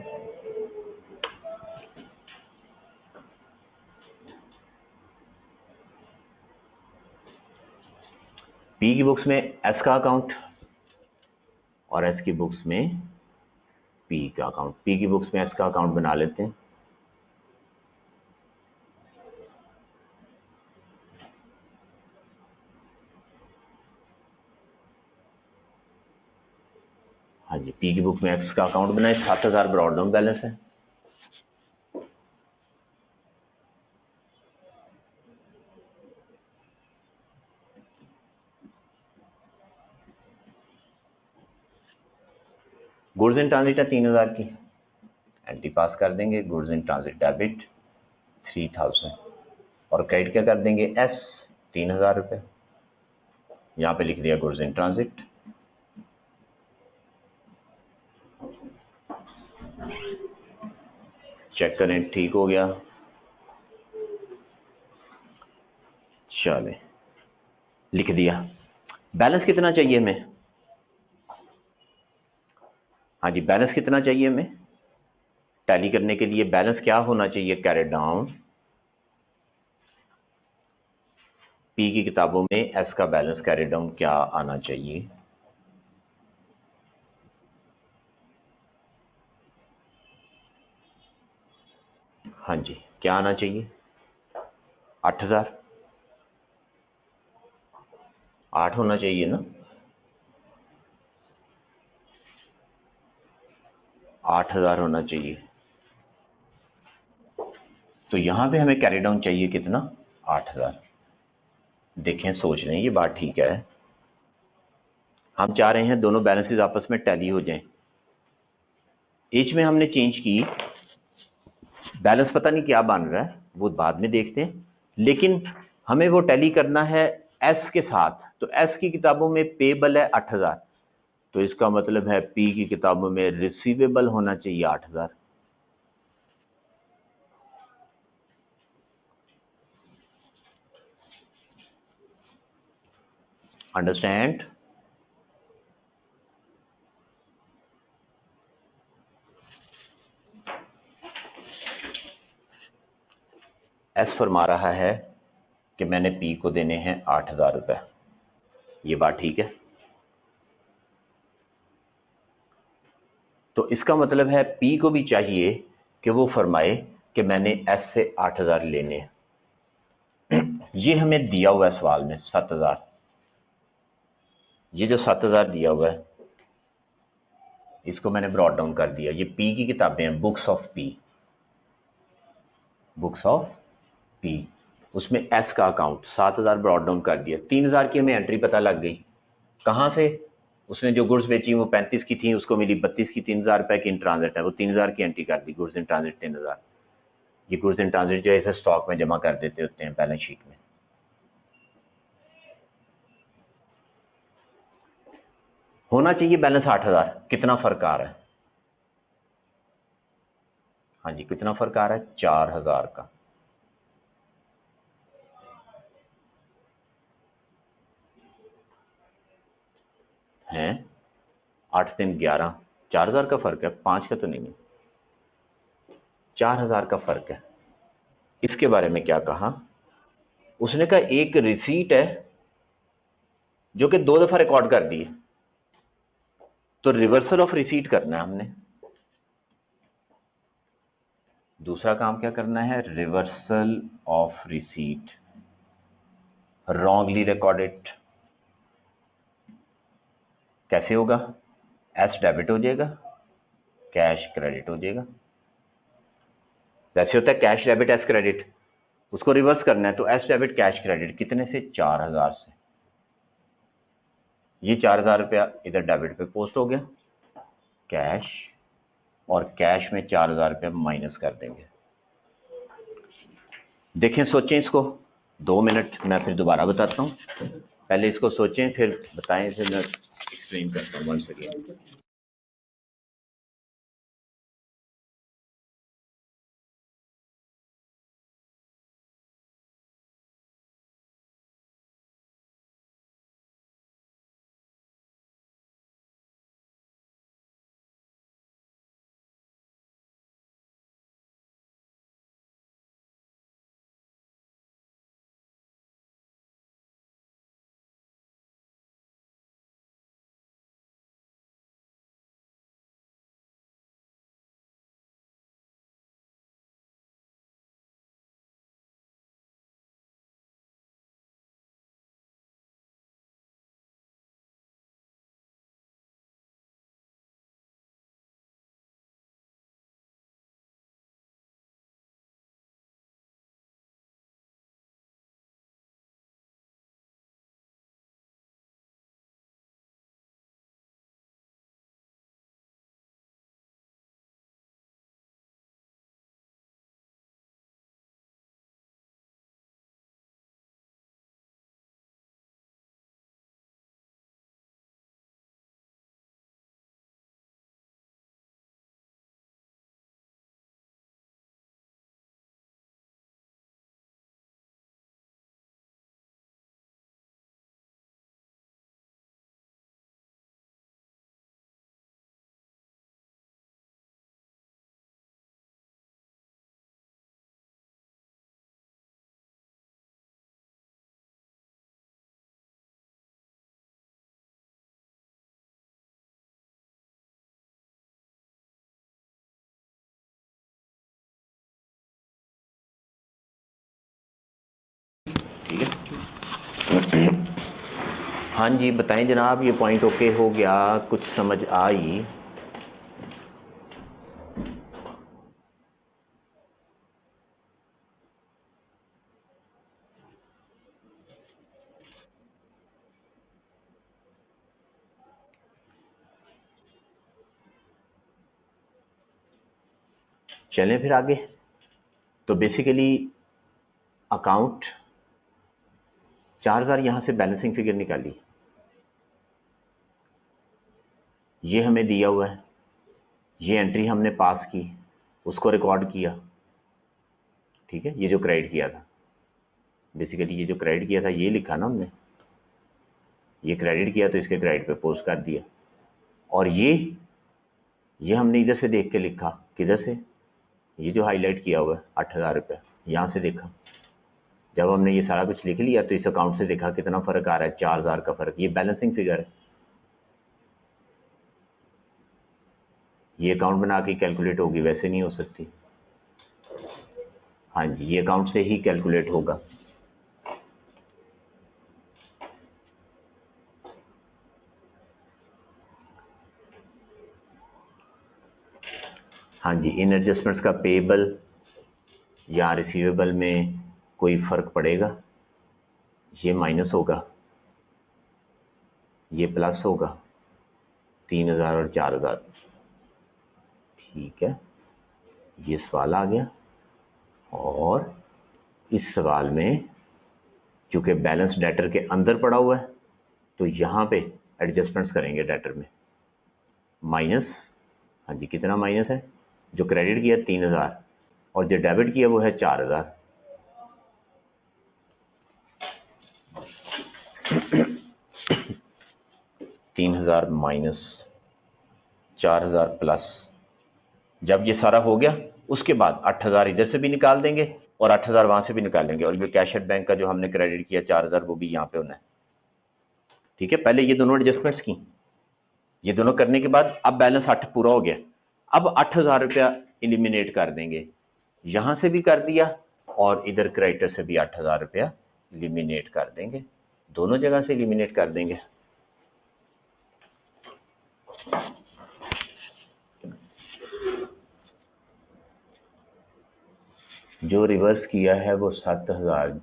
पी की बुक्स में एस का अकाउंट और एस की बुक्स में पी का अकाउंट। पी की बुक्स में एस का अकाउंट बना लेते हैं। हाँ जी, पी की बुक में एक्स का अकाउंट बनाए, 7,000 ब्रॉड डाउन बैलेंस है। गुड्स इन ट्रांजिट है 3,000 की, एंटी पास कर देंगे, गुड्स इन ट्रांजिट डेबिट 3,000 और क्रेडिट क्या कर देंगे, एस 3,000 रुपये। यहाँ पे लिख दिया गुड्स इन ट्रांजिट। चेक करें, ठीक हो गया, चले लिख दिया। बैलेंस कितना चाहिए हमें, हाँ जी, बैलेंस कितना चाहिए हमें टैली करने के लिए, बैलेंस क्या होना चाहिए, कैरी डाउन। पी की किताबों में एस का बैलेंस कैरी डाउन क्या आना चाहिए, हाँ जी, क्या आना चाहिए, 8,000, 8 होना चाहिए ना, 8,000 होना चाहिए। तो यहां पे हमें कैरी डाउन चाहिए कितना, 8,000। देखें, सोच रहे हैं ये बात ठीक है, हम चाह रहे हैं दोनों बैलेंसेस आपस में टैली हो जाएं। एच में हमने चेंज की बैलेंस पता नहीं क्या बन रहा है, वो बाद में देखते हैं, लेकिन हमें वो टैली करना है एस के साथ। तो एस की किताबों में पेबल है 8000, तो इसका मतलब है पी की किताबों में रिसीवेबल होना चाहिए 8000। अंडरस्टैंड? एस फरमा रहा है कि मैंने पी को देने हैं 8000 रुपए, ये बात ठीक है। तो इसका मतलब है पी को भी चाहिए कि वो फरमाए कि मैंने एस से 8000 लेने हैं। ये हमें दिया हुआ है सवाल में 7000, ये जो 7000 दिया हुआ है इसको मैंने ब्रॉट डाउन कर दिया। ये पी की किताबें हैं, books of P, books of P, उसमें एस का अकाउंट 7000 ब्रॉट डाउन कर दिया। 3000 की हमें एंट्री पता लग गई, कहाँ से? उसने जो गुड्स बेची वो 35 की थी, उसको मिली 32 की, 3000 रुपए की इन ट्रांजिट है, वो 3000 की एंट्री कर दी, गुड्स इन ट्रांजिट 3000। ये गुड्स इन ट्रांजिट जो है इसे स्टॉक में जमा कर देते होते हैं बैलेंस शीट में। होना चाहिए बैलेंस 8000, कितना फर्क आ रहा है? हाँ जी, कितना फर्क आ रहा है? 4000 का। है 8 3 11, 4000 का फर्क है, 5 का तो नहीं है, 4000 का फर्क है। इसके बारे में क्या कहा उसने? कहा एक रिसीट है जो कि 2 दफा रिकॉर्ड कर दी है, तो रिवर्सल ऑफ रिसीट करना है हमने। दूसरा काम क्या करना है? Reversal of receipt, wrongly recorded. कैसे होगा? एस डेबिट हो जाएगा, कैश क्रेडिट हो जाएगा। वैसे होता है कैश डेबिट एस क्रेडिट, उसको रिवर्स करना है, तो एस डेबिट कैश क्रेडिट कितने से? 4000 से। ये 4000 रुपया इधर डेबिट पे पोस्ट हो गया कैश, और कैश में 4000 रुपया माइनस कर देंगे। देखें, सोचें इसको 2 मिनट, मैं फिर दोबारा बताता हूँ। पहले इसको सोचें फिर बताएं, फिर मैं एक्सप्लेन करता हूँ वंस अगेन। ठीक है, हाँ जी बताएं जनाब, ये पॉइंट ओके हो गया? कुछ समझ आई? चलें फिर आगे। तो बेसिकली अकाउंट 4000 यहां से बैलेंसिंग फिगर निकाली, ये हमें दिया हुआ है, ये एंट्री हमने पास की, उसको रिकॉर्ड किया, ठीक है। ये जो क्रेडिट किया था, बेसिकली ये जो क्रेडिट किया था ये लिखा ना हमने, ये क्रेडिट किया तो इसके क्रेडिट पे पोस्ट कर दिया। और ये हमने इधर से देख के लिखा, किधर से, ये जो हाईलाइट किया हुआ है 8000 रुपये, यहाँ से देखा। जब हमने ये सारा कुछ लिख लिया तो इस अकाउंट से देखा कितना फर्क आ रहा है, 4000 का फर्क। ये बैलेंसिंग फिगर है, ये अकाउंट बना के कैलकुलेट होगी, वैसे नहीं हो सकती। हाँ जी, ये अकाउंट से ही कैलकुलेट होगा। हाँ जी, इन एडजस्टमेंट्स का पेबल या रिसीवेबल में कोई फर्क पड़ेगा? ये माइनस होगा, ये प्लस होगा, 3000 और 4000, ठीक है। ये सवाल आ गया। और इस सवाल में चूंकि बैलेंस डेटर के अंदर पड़ा हुआ है तो यहाँ पे एडजस्टमेंट्स करेंगे डेटर में। माइनस, हाँ जी, कितना माइनस है? जो क्रेडिट किया 3000 और जो डेबिट किया वो है 4000। $3000 माइनस 4000 प्लस। जब ये सारा हो गया उसके बाद 8000 इधर से भी निकाल देंगे और 8000 वहां से भी निकालेंगे, और ये कैश एट बैंक का जो हमने क्रेडिट किया 4000 वो भी यहाँ पे होना है, ठीक है। पहले ये दोनों एडजस्टमेंट्स की, ये दोनों करने के बाद अब बैलेंस 8 पूरा हो गया। अब 8000 रुपया इलिमिनेट कर देंगे, यहां से भी कर दिया और इधर क्रेडिटर से भी 8000 रुपया इलिमिनेट कर देंगे, दोनों जगह से इलिमिनेट कर देंगे। जो रिवर्स किया है वो 7000,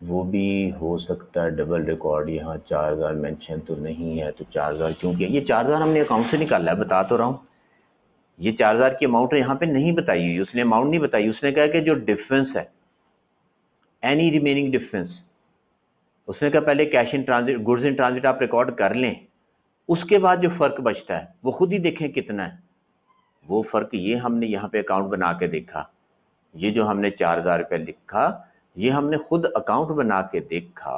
वो भी हो सकता है डबल रिकॉर्ड। यहाँ 4000 मेंशन तो नहीं है, तो 4000 क्योंकि ये 4000 हमने अकाउंट से निकाला है, बता तो रहा हूँ। ये 4000 की अमाउंट यहाँ पे नहीं बताई हुई, उसने अमाउंट नहीं बताई, उसने कहा कि जो डिफरेंस है, एनी रिमेनिंग डिफरेंस, उसने कहा पहले cash in transit, goods in transit आप रिकॉर्ड कर लें, उसके बाद जो फर्क बचता है वो खुद ही देखें कितना है। वो फर्क ये हमने यहाँ पे अकाउंट बना के देखा, ये जो हमने 4000 रुपये लिखा, ये हमने खुद अकाउंट बना के देखा,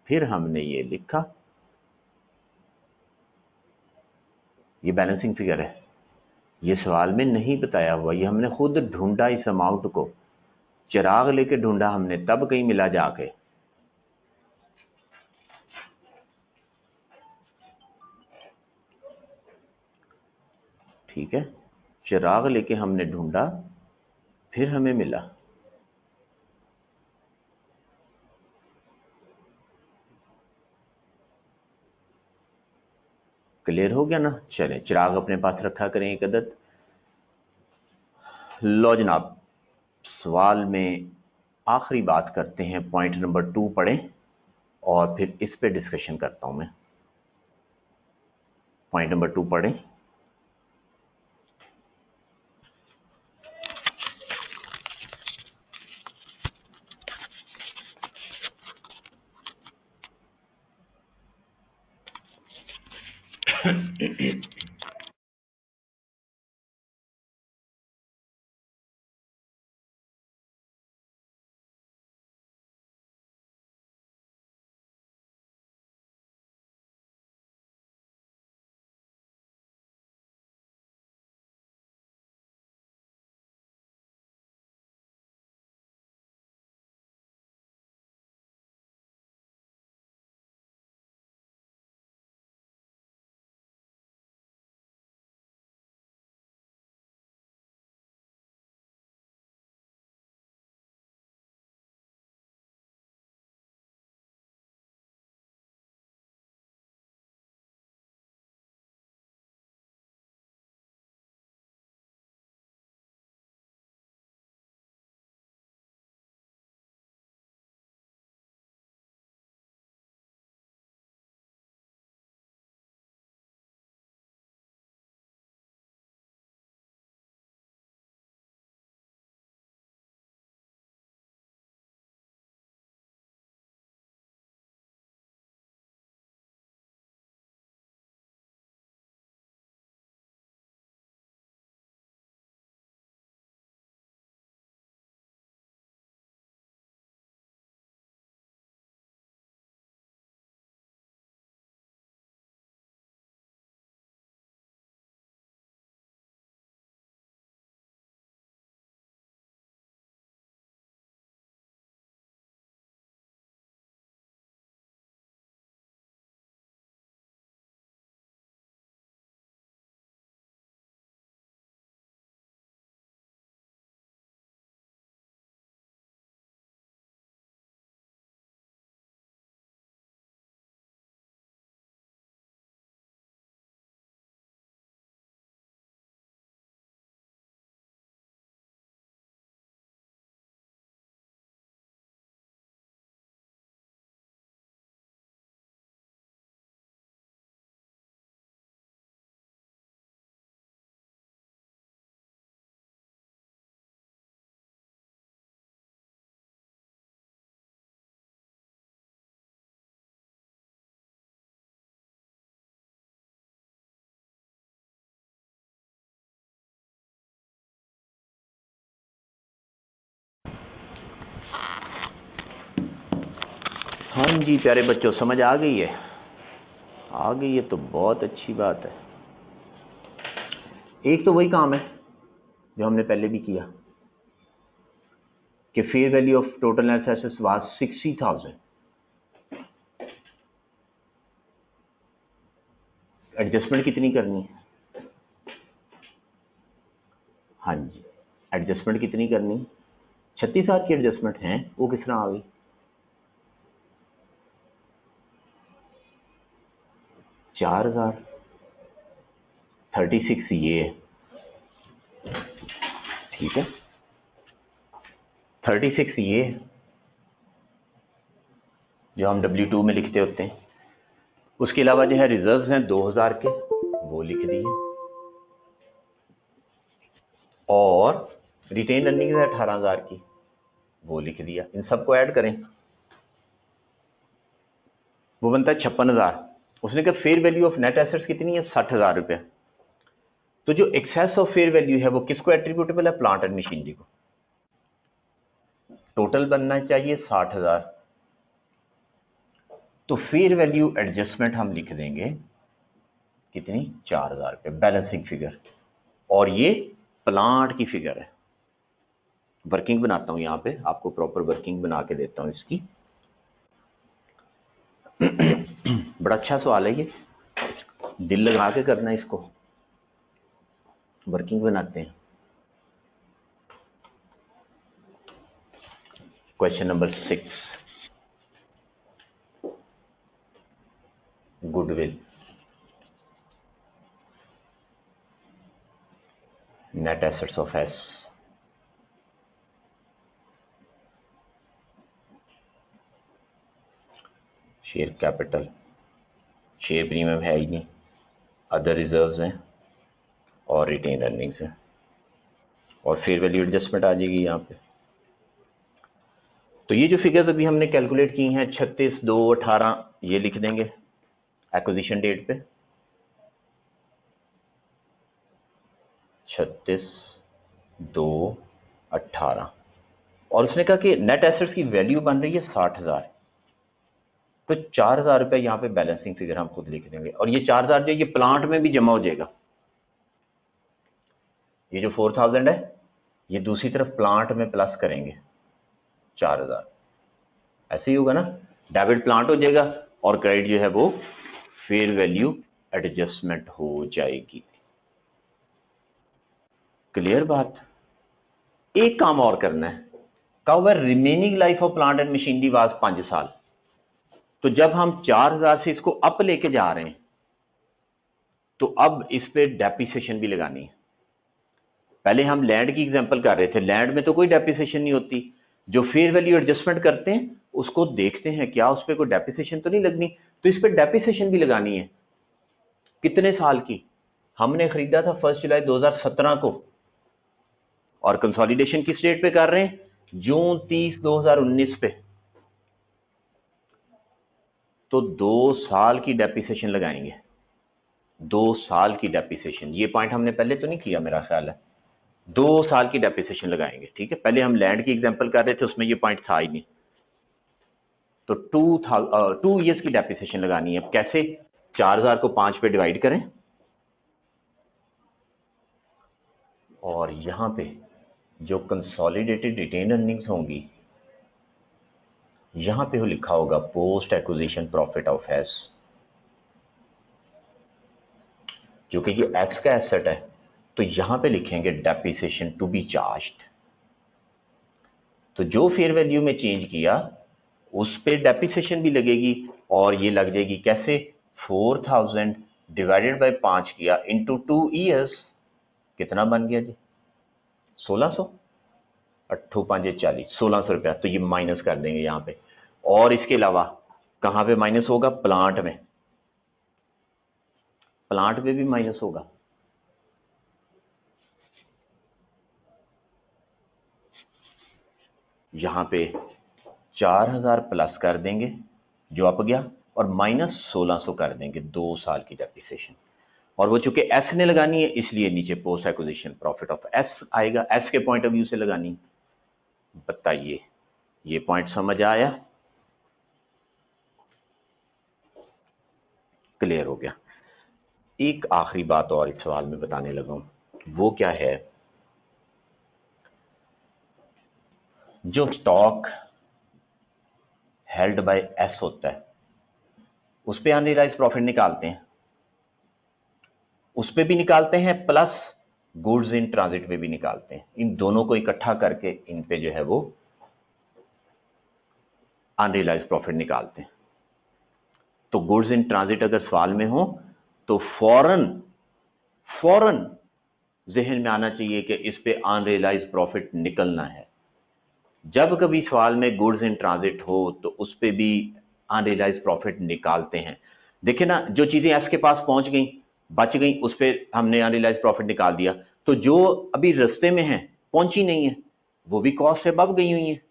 फिर हमने ये लिखा। ये बैलेंसिंग फिगर है, ये सवाल में नहीं बताया हुआ, ये हमने खुद ढूंढा, इस अमाउंट को चिराग लेके ढूंढा हमने, तब कहीं मिला जाके। ठीक है, चिराग लेके हमने ढूंढा, फिर हमें मिला। क्लियर हो गया ना? चलें, चिराग अपने पास रखा करें एक अदद। लो जनाब, सवाल में आखिरी बात करते हैं, पॉइंट नंबर 2 पढ़ें और फिर इस पे डिस्कशन करता हूं मैं। पॉइंट नंबर 2 पढ़ें। हाँ जी प्यारे बच्चों, समझ आ गई है? आ गई है तो बहुत अच्छी बात है। एक तो वही काम है जो हमने पहले भी किया कि fair value of total net assets was 60,000। Adjustment कितनी करनी है? हाँ जी, एडजस्टमेंट कितनी करनी है? 36,000 की एडजस्टमेंट है। वो किस तरह आ गई? 4,000 36 ये है, ठीक है। 36 ये है जो हम W2 में लिखते होते हैं। उसके अलावा जो है रिजर्व्स हैं 2,000 के, वो लिख दिए, और रिटेन अर्निंग है 18,000 की, वो लिख दिया। इन सबको ऐड करें, वो बनता है 56,000। उसने कहा fair value of net assets कितनी है? 60,000 रुपये। तो जो एक्सेस ऑफ फेयर वैल्यू है वो किसको एट्रीब्यूटेबल है? प्लांट एंड मशीनरी को। टोटल बनना चाहिए 60,000। तो फेयर वैल्यू एडजस्टमेंट हम लिख देंगे कितनी? 4,000 रुपये, बैलेंसिंग फिगर। और ये प्लांट की फिगर है। वर्किंग बनाता हूं यहां पे, आपको प्रॉपर वर्किंग बना के देता हूं इसकी। बड़ा अच्छा सवाल है ये, दिल लगा के करना है इसको। वर्किंग बनाते हैं। Question number 6, goodwill, net assets of S, share capital, share premium है ही नहीं, अदर रिजर्व्स हैं और रिटेन अर्निंग्स हैं, और फेयर वैल्यू एडजस्टमेंट आ जाएगी यहाँ पे। तो ये जो फिगर्स अभी हमने कैलकुलेट की हैं 36, 2, 18, ये लिख देंगे एक्विजिशन डेट पे। 36, 2, 18, और उसने कहा कि नेट एसेट्स की वैल्यू बन रही है 60,000। तो 4,000 रुपये यहाँ पे बैलेंसिंग फिगर हम खुद लिख देंगे, और ये 4,000 जो ये प्लांट में भी जमा हो जाएगा। ये जो 4,000 है ये दूसरी तरफ प्लांट में प्लस करेंगे 4,000। ऐसे ही होगा ना, डेबिट प्लांट हो जाएगा और क्रेडिट जो है वो फेयर वैल्यू एडजस्टमेंट हो जाएगी। क्लियर बात? एक काम और करना है, कहा remaining life of plant and machinery was 5 साल। तो जब हम 4,000 से इसको अप लेके जा रहे हैं तो अब इस पे डेप्रिसिएशन भी लगानी है। पहले हम लैंड की एग्जांपल कर रहे थे, लैंड में तो कोई डेप्रिसिएशन नहीं होती। जो फेयर वैल्यू एडजस्टमेंट करते हैं उसको देखते हैं क्या उस पर कोई डेप्रिसिएशन तो नहीं लगनी, तो इस पर डेप्रिसिएशन भी लगानी है। कितने साल की? हमने खरीदा था 1 जुलाई 2017 को, और कंसोलिडेशन किस डेट पे कर रहे हैं? जून 30, 2019 पे। तो 2 साल की डेप्रिसिएशन लगाएंगे, 2 साल की डेप्रिसिएशन। ये पॉइंट हमने पहले तो नहीं किया मेरा ख्याल है। 2 साल की डेप्रिसिएशन लगाएंगे, ठीक है। पहले हम लैंड की एग्जांपल कर रहे थे, उसमें ये पॉइंट था ही नहीं। तो 2 ईयर्स की डेप्रिसिएशन लगानी है। कैसे? 4,000 को 5 पे डिवाइड करें, और यहां पे जो कंसोलिडेटेड रिटेन अर्निंग्स होंगी यहां पे वो लिखा होगा post acquisition profit of S, जो कि ये एक्स का एसेट है। तो यहां पे लिखेंगे डेप्रिसिएशन टू बी चार्ज्ड। तो जो फेयर वैल्यू में चेंज किया उस पे डेप्रिसिएशन भी लगेगी, और ये लग जाएगी कैसे? 4,000 डिवाइडेड बाय 5 किया इनटू 2 ईयर्स, कितना बन गया जी? 1,600। 8 5 40, 1,600 रुपया। तो ये माइनस कर देंगे यहाँ पे। और इसके अलावा कहाँ पे माइनस होगा? प्लांट में। प्लांट में भी माइनस होगा। यहाँ पे 4,000 प्लस कर देंगे जो अप गया, और माइनस 1,600 कर देंगे 2 साल की डेप्रिसिएशन। और वो चूंकि एस ने लगानी है इसलिए नीचे post acquisition profit of S आएगा, एस के पॉइंट ऑफ व्यू से लगानी। बताइए ये पॉइंट समझ आया? क्लियर हो गया। एक आखिरी बात और इस सवाल में बताने लगा हूं, वो क्या है, जो स्टॉक हेल्ड बाय एस होता है उस पे अनरियलाइज्ड प्रॉफिट निकालते हैं, उस पे भी निकालते हैं, प्लस गुड्स इन ट्रांजिट पे भी निकालते हैं। इन दोनों को इकट्ठा करके इन पे जो है वो अनरियलाइज्ड प्रॉफिट निकालते हैं। तो गुड्स इन ट्रांजिट अगर सवाल में हो तो फौरन जहन में आना चाहिए कि इस पे अनरियलाइज्ड प्रॉफिट निकलना है। जब कभी सवाल में गुड्स इन ट्रांजिट हो तो उस पे भी अनरियलाइज्ड प्रॉफिट निकालते हैं। देखिए ना, जो चीजें एस के पास पहुंच गई, बच गई, उस पे हमने अनरियलाइज्ड प्रॉफिट निकाल दिया। तो जो अभी रास्ते में है, पहुंची नहीं है, वो भी कॉस्ट से बब गई हुई है,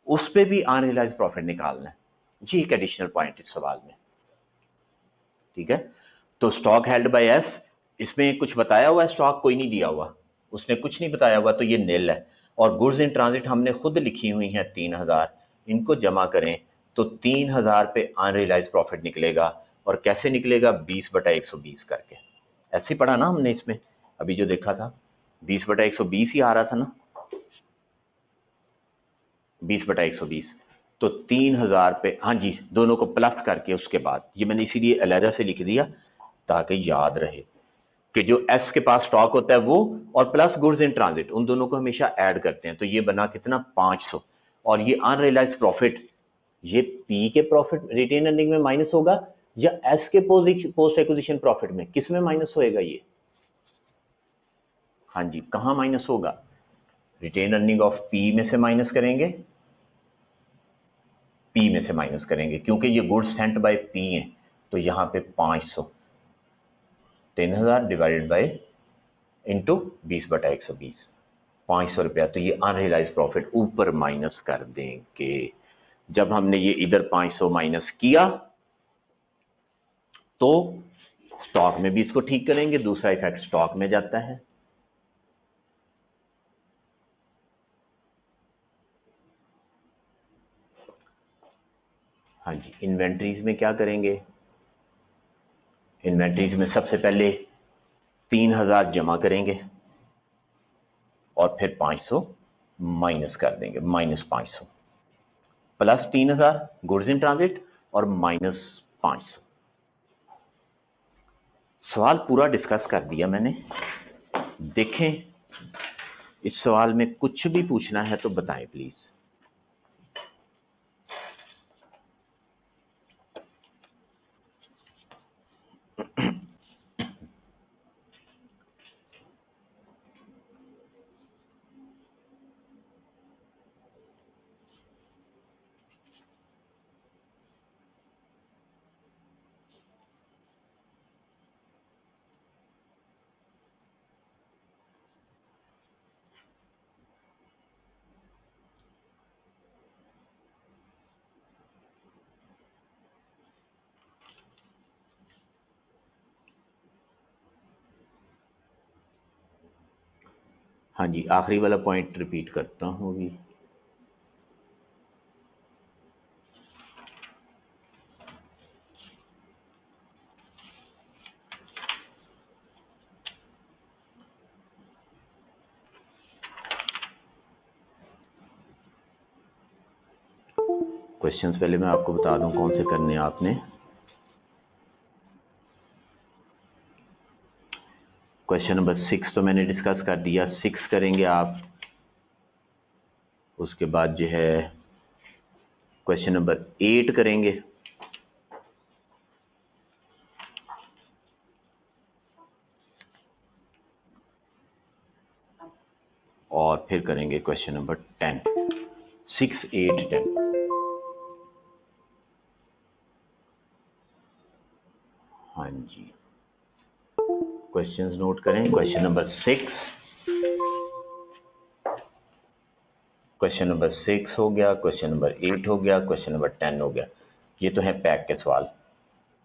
उस पे भी अनरियलाइज्ड प्रॉफिट निकालना है जी। एक एडिशनल पॉइंट इस सवाल में, ठीक है। तो स्टॉक हेल्ड बाय एस, इसमें कुछ बताया हुआ है, स्टॉक कोई नहीं दिया हुआ, उसने कुछ नहीं बताया हुआ, तो ये निल है। और गुड्स इन ट्रांजिट हमने खुद लिखी हुई है 3000, इनको जमा करें तो 3000 पे अनरियलाइज्ड प्रॉफिट निकलेगा। और कैसे निकलेगा? 20/120 करके। ऐसे पढ़ा ना हमने इसमें, अभी जो देखा था 20/120 ही आ रहा था ना, 20/120। तो 3000 पे, हाँ जी, दोनों को प्लस करके उसके बाद, ये मैंने इसीलिए अलहदा से लिख दिया ताकि याद रहे कि जो एस के पास स्टॉक होता है वो, और प्लस गुड्स इन ट्रांजिट, उन दोनों को हमेशा ऐड करते हैं। तो ये बना कितना? 500। और ये अनरियलाइज्ड प्रॉफिट, ये पी के प्रॉफिट रिटेन अर्निंग में माइनस होगा या एस के पोस्ट एक्विजिशन प्रॉफिट में, किस में माइनस होएगा ये? हाँ जी, कहां माइनस होगा? रिटेन अर्निंग ऑफ पी में से माइनस करेंगे, पी में से माइनस करेंगे, क्योंकि ये गुड्स सेंट बाय पी है। तो यहां पे 500, 3000 डिवाइडेड बाय इंटू 20/120, 500 रुपया। तो ये अनरियलाइज्ड प्रॉफिट ऊपर माइनस कर देंगे। जब हमने ये इधर 500 माइनस किया तो स्टॉक में भी इसको ठीक करेंगे, दूसरा इफेक्ट स्टॉक में जाता है। हाँ जी, इन्वेंट्रीज में क्या करेंगे? इन्वेंट्रीज में सबसे पहले 3000 जमा करेंगे और फिर 500 माइनस कर देंगे, -500, प्लस 3000 गुड्स इन ट्रांजिट और -500। सवाल पूरा डिस्कस कर दिया मैंने। देखें, इस सवाल में कुछ भी पूछना है तो बताएं प्लीज। हाँ जी, आखिरी वाला पॉइंट रिपीट करता हूं अभी। क्वेश्चंस पहले मैं आपको बता दूं कौन से करने हैं आपने। क्वेश्चन नंबर 6 तो मैंने डिस्कस कर दिया, 6 करेंगे आप। उसके बाद जो है क्वेश्चन नंबर 8 करेंगे, और फिर करेंगे क्वेश्चन नंबर 10। 6, 8, 10। हाँ जी, क्वेश्चंस नोट करें। क्वेश्चन नंबर 6, क्वेश्चन नंबर 6 हो गया, क्वेश्चन नंबर 8 हो गया, क्वेश्चन नंबर 10 हो गया। ये तो है पैक के सवाल।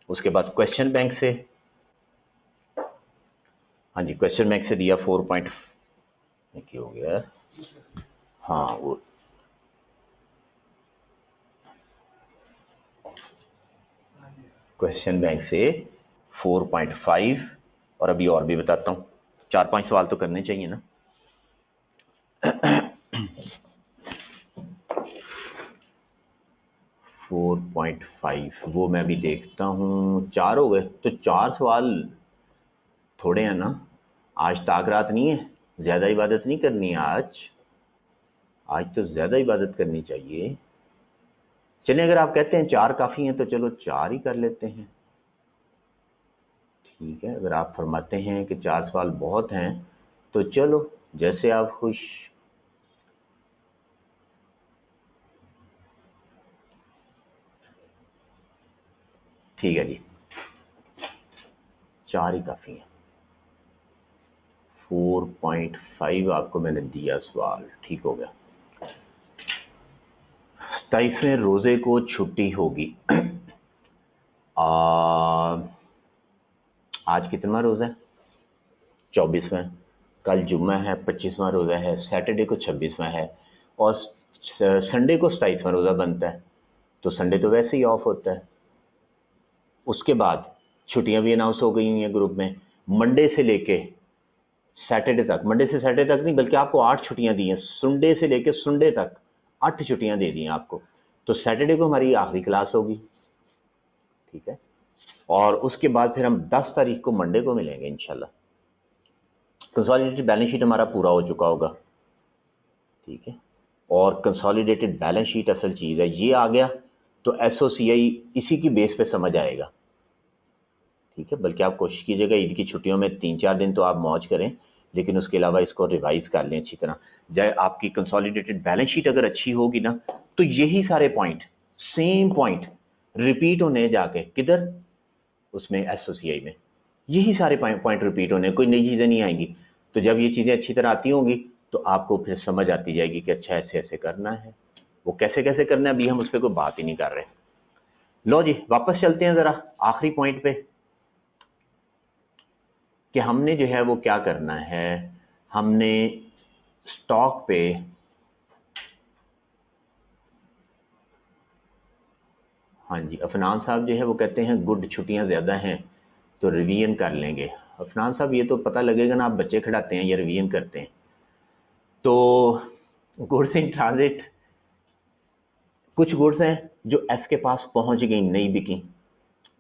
उसके बाद क्वेश्चन बैंक से, हाँ जी, क्वेश्चन बैंक से दिया 4 पॉइंट हो गया। हाँ, वो क्वेश्चन बैंक से 4.5 और अभी और भी बताता हूँ, 4-5 सवाल तो करने चाहिए ना। फोर 4.5 वो मैं भी देखता हूँ, 4 हो गए तो 4 सवाल थोड़े हैं ना। आज ताक रात नहीं है, ज्यादा इबादत नहीं करनी है आज तो ज्यादा इबादत करनी चाहिए। चलिए अगर आप कहते हैं 4 काफी हैं तो चलो 4 ही कर लेते हैं, ठीक है। अगर आप फरमाते हैं कि 4 सवाल बहुत हैं तो चलो जैसे आप खुश। ठीक है जी, 4 ही काफी हैं। 4.5 आपको मैंने दिया सवाल, ठीक हो गया। 27वें रोजे को छुट्टी होगी। आज कितना रोजा है? 24वां। कल जुम्मा है, 25वां रोजा है, सैटरडे को 26वां है और संडे को 27वां रोजा बनता है, तो संडे तो वैसे ही ऑफ होता है। उसके बाद छुट्टियां भी अनाउंस हो गई हुई हैं ग्रुप में, मंडे से लेके सैटरडे तक, मंडे से सैटरडे तक नहीं बल्कि आपको 8 छुट्टियां दी हैं, संडे से लेके संडे तक 8 छुट्टियां दे दी हैं आपको। तो सैटरडे को हमारी आखिरी क्लास होगी, ठीक है। और उसके बाद फिर हम 10 तारीख को मंडे को मिलेंगे इंशाल्लाह। कंसोलिडेटेड बैलेंस शीट हमारा पूरा हो चुका होगा, ठीक है। और कंसोलिडेटेड बैलेंस शीट असल चीज़ है, ये आ गया तो एसओसीआई इसी की बेस पे समझ आएगा, ठीक है। बल्कि आप कोशिश कीजिएगा ईद की छुट्टियों में 3-4 दिन तो आप मौज करें, लेकिन उसके अलावा इसको रिवाइज कर लें अच्छी तरह। चाहे आपकी कंसोलिडेटेड बैलेंस शीट अगर अच्छी होगी ना तो यही सारे पॉइंट, सेम पॉइंट रिपीट होने जाके किधर, उसमें एसओसीआई में यही सारे पॉइंट रिपीट होने, कोई नई चीज़ें नहीं आएंगी। तो जब ये चीज़ें अच्छी तरह आती होंगी तो आपको फिर समझ आती जाएगी कि अच्छा ऐसे ऐसे करना है। वो कैसे कैसे करना है अभी हम उस पर कोई बात ही नहीं कर रहे। लो जी वापस चलते हैं ज़रा आखिरी पॉइंट पे कि हमने जो है वो क्या करना है। हमने स्टॉक पे हाँ जी, अफनान साहब जो है वो कहते हैं गुड छुट्टियां ज़्यादा हैं तो रिवीजन कर लेंगे। अफनान साहब ये तो पता लगेगा ना आप बच्चे खिलाते हैं या रिवीजन करते हैं। तो गुड्स इन ट्रांजिट, कुछ गुड्स हैं जो एस के पास पहुंच गई, नहीं बिकी,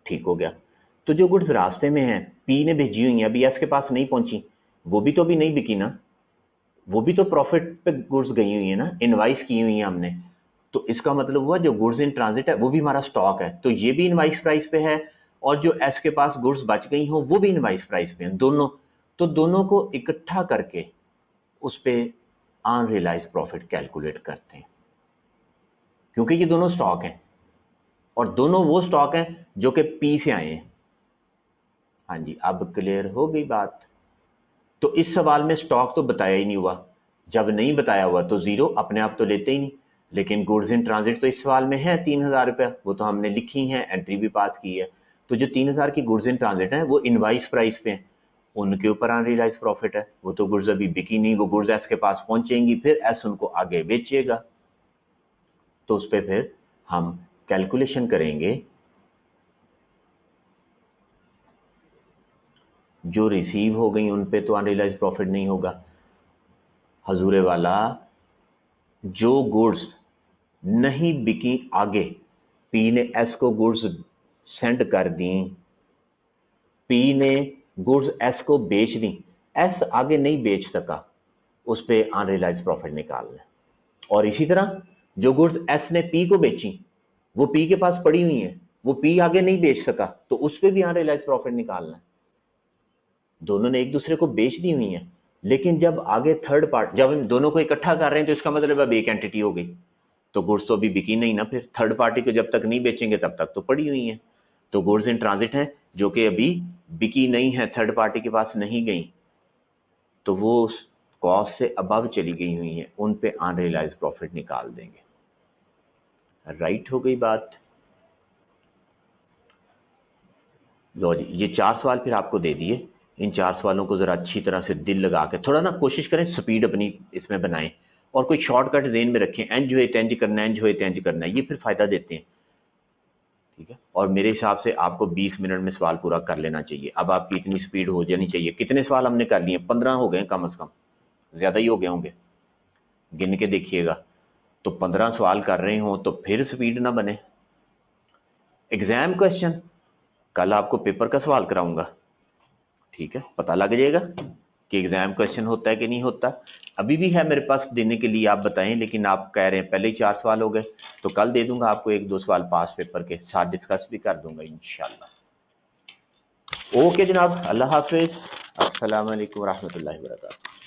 ठीक हो गया। तो जो गुड्स रास्ते में हैं, पी ने भेजी हुई हैं, अभी एस के पास नहीं पहुंची, वो भी तो अभी नहीं बिकी ना, वो भी तो प्रॉफिट पे गुड्स गई हुई है ना, इनवाइस की हुई है हमने। तो इसका मतलब हुआ जो गुड्स इन ट्रांजिट है वो भी हमारा स्टॉक है, तो ये भी इनवाइस प्राइस पे है और जो एस के पास गुड्स बच गई हो वो भी इनवाइस प्राइस पे है, दोनों। तो दोनों को इकट्ठा करके उस पे अनरियलाइज प्रॉफिट कैलकुलेट करते हैं, क्योंकि ये दोनों स्टॉक हैं और दोनों वो स्टॉक हैं जो कि पी से आए हैं। हाँ जी, अब क्लियर हो गई बात। तो इस सवाल में स्टॉक तो बताया ही नहीं हुआ, जब नहीं बताया हुआ तो जीरो अपने आप तो लेते ही नहीं। लेकिन गुड्स इन ट्रांजिट तो इस सवाल में है 3000 रुपया, वो तो हमने लिखी है, एंट्री भी पास की है। तो जो 3000 की गुड्स इन ट्रांजिट है वो इनवाइस प्राइस पे हैं, उनके ऊपर अनरियलाइज प्रॉफिट है। वो तो गुड्स अभी बिकी नहीं, वो गुड्स एस के पास पहुंचेंगी, फिर एस उनको आगे बेचेगा, तो उस पर फिर हम कैलकुलेशन करेंगे। जो रिसीव हो गई उन पे तो अनरियलाइज प्रॉफिट नहीं होगा हजूरे वाला। जो गुड्स नहीं बिकी आगे, पी ने एस को गुड्स सेंड कर दी, पी ने गुड्स एस को बेच दी, एस आगे नहीं बेच सका, उस पे अनरियलाइज प्रॉफिट निकालना है। और इसी तरह जो गुड्स एस ने पी को बेची वो पी के पास पड़ी हुई है, वो पी आगे नहीं बेच सका, तो उस पे भी अनरियलाइज प्रॉफिट निकालना है। दोनों ने एक दूसरे को बेच दी हुई है, लेकिन जब आगे थर्ड पार्ट, जब हम दोनों को इकट्ठा कर रहे हैं तो इसका मतलब अब एक एंटिटी हो गई, तो गुड्स तो अभी बिकी नहीं ना, फिर थर्ड पार्टी को जब तक नहीं बेचेंगे तब तक तो पड़ी हुई है। तो गुड्स इन ट्रांजिट हैं जो कि अभी बिकी नहीं है, थर्ड पार्टी के पास नहीं गई, तो वो कॉस्ट से अबव चली गई हुई है, उन पे अनरियलाइज प्रॉफिट निकाल देंगे। राइट हो गई बात। लो जी, ये 4 सवाल फिर आपको दे दिए। इन 4 सवालों को जरा अच्छी तरह से दिल लगा के थोड़ा ना कोशिश करें, स्पीड अपनी इसमें बनाएं और कोई शॉर्टकट ज़हन में रखें, एंज हुए तेंज करना है, एंज हुए तेंज करना है, ये फिर फायदा देते हैं, ठीक है, और मेरे हिसाब से आपको 20 मिनट में सवाल पूरा कर लेना चाहिए। अब आपकी इतनी स्पीड हो जानी चाहिए। कितने सवाल हमने कर लिए? 15 हो गए कम से कम, ज़्यादा ही हो गए होंगे, गिन के देखिएगा। तो 15 सवाल कर रहे हो तो फिर स्पीड ना बने। एग्जाम क्वेश्चन कल आपको पेपर का सवाल कराऊंगा, ठीक है, पता लग जाएगा कि एग्जाम क्वेश्चन होता है कि नहीं होता। अभी भी है मेरे पास देने के लिए, आप बताएं, लेकिन आप कह रहे हैं पहले ही 4 सवाल हो गए, तो कल दे दूंगा आपको 1-2 सवाल पास पेपर के साथ, डिस्कस भी कर दूंगा इंशाल्लाह। ओके जनाब, अल्लाह हाफिज, अस्सलाम वालेकुम रहमतुल्लाहि व बरकातहू।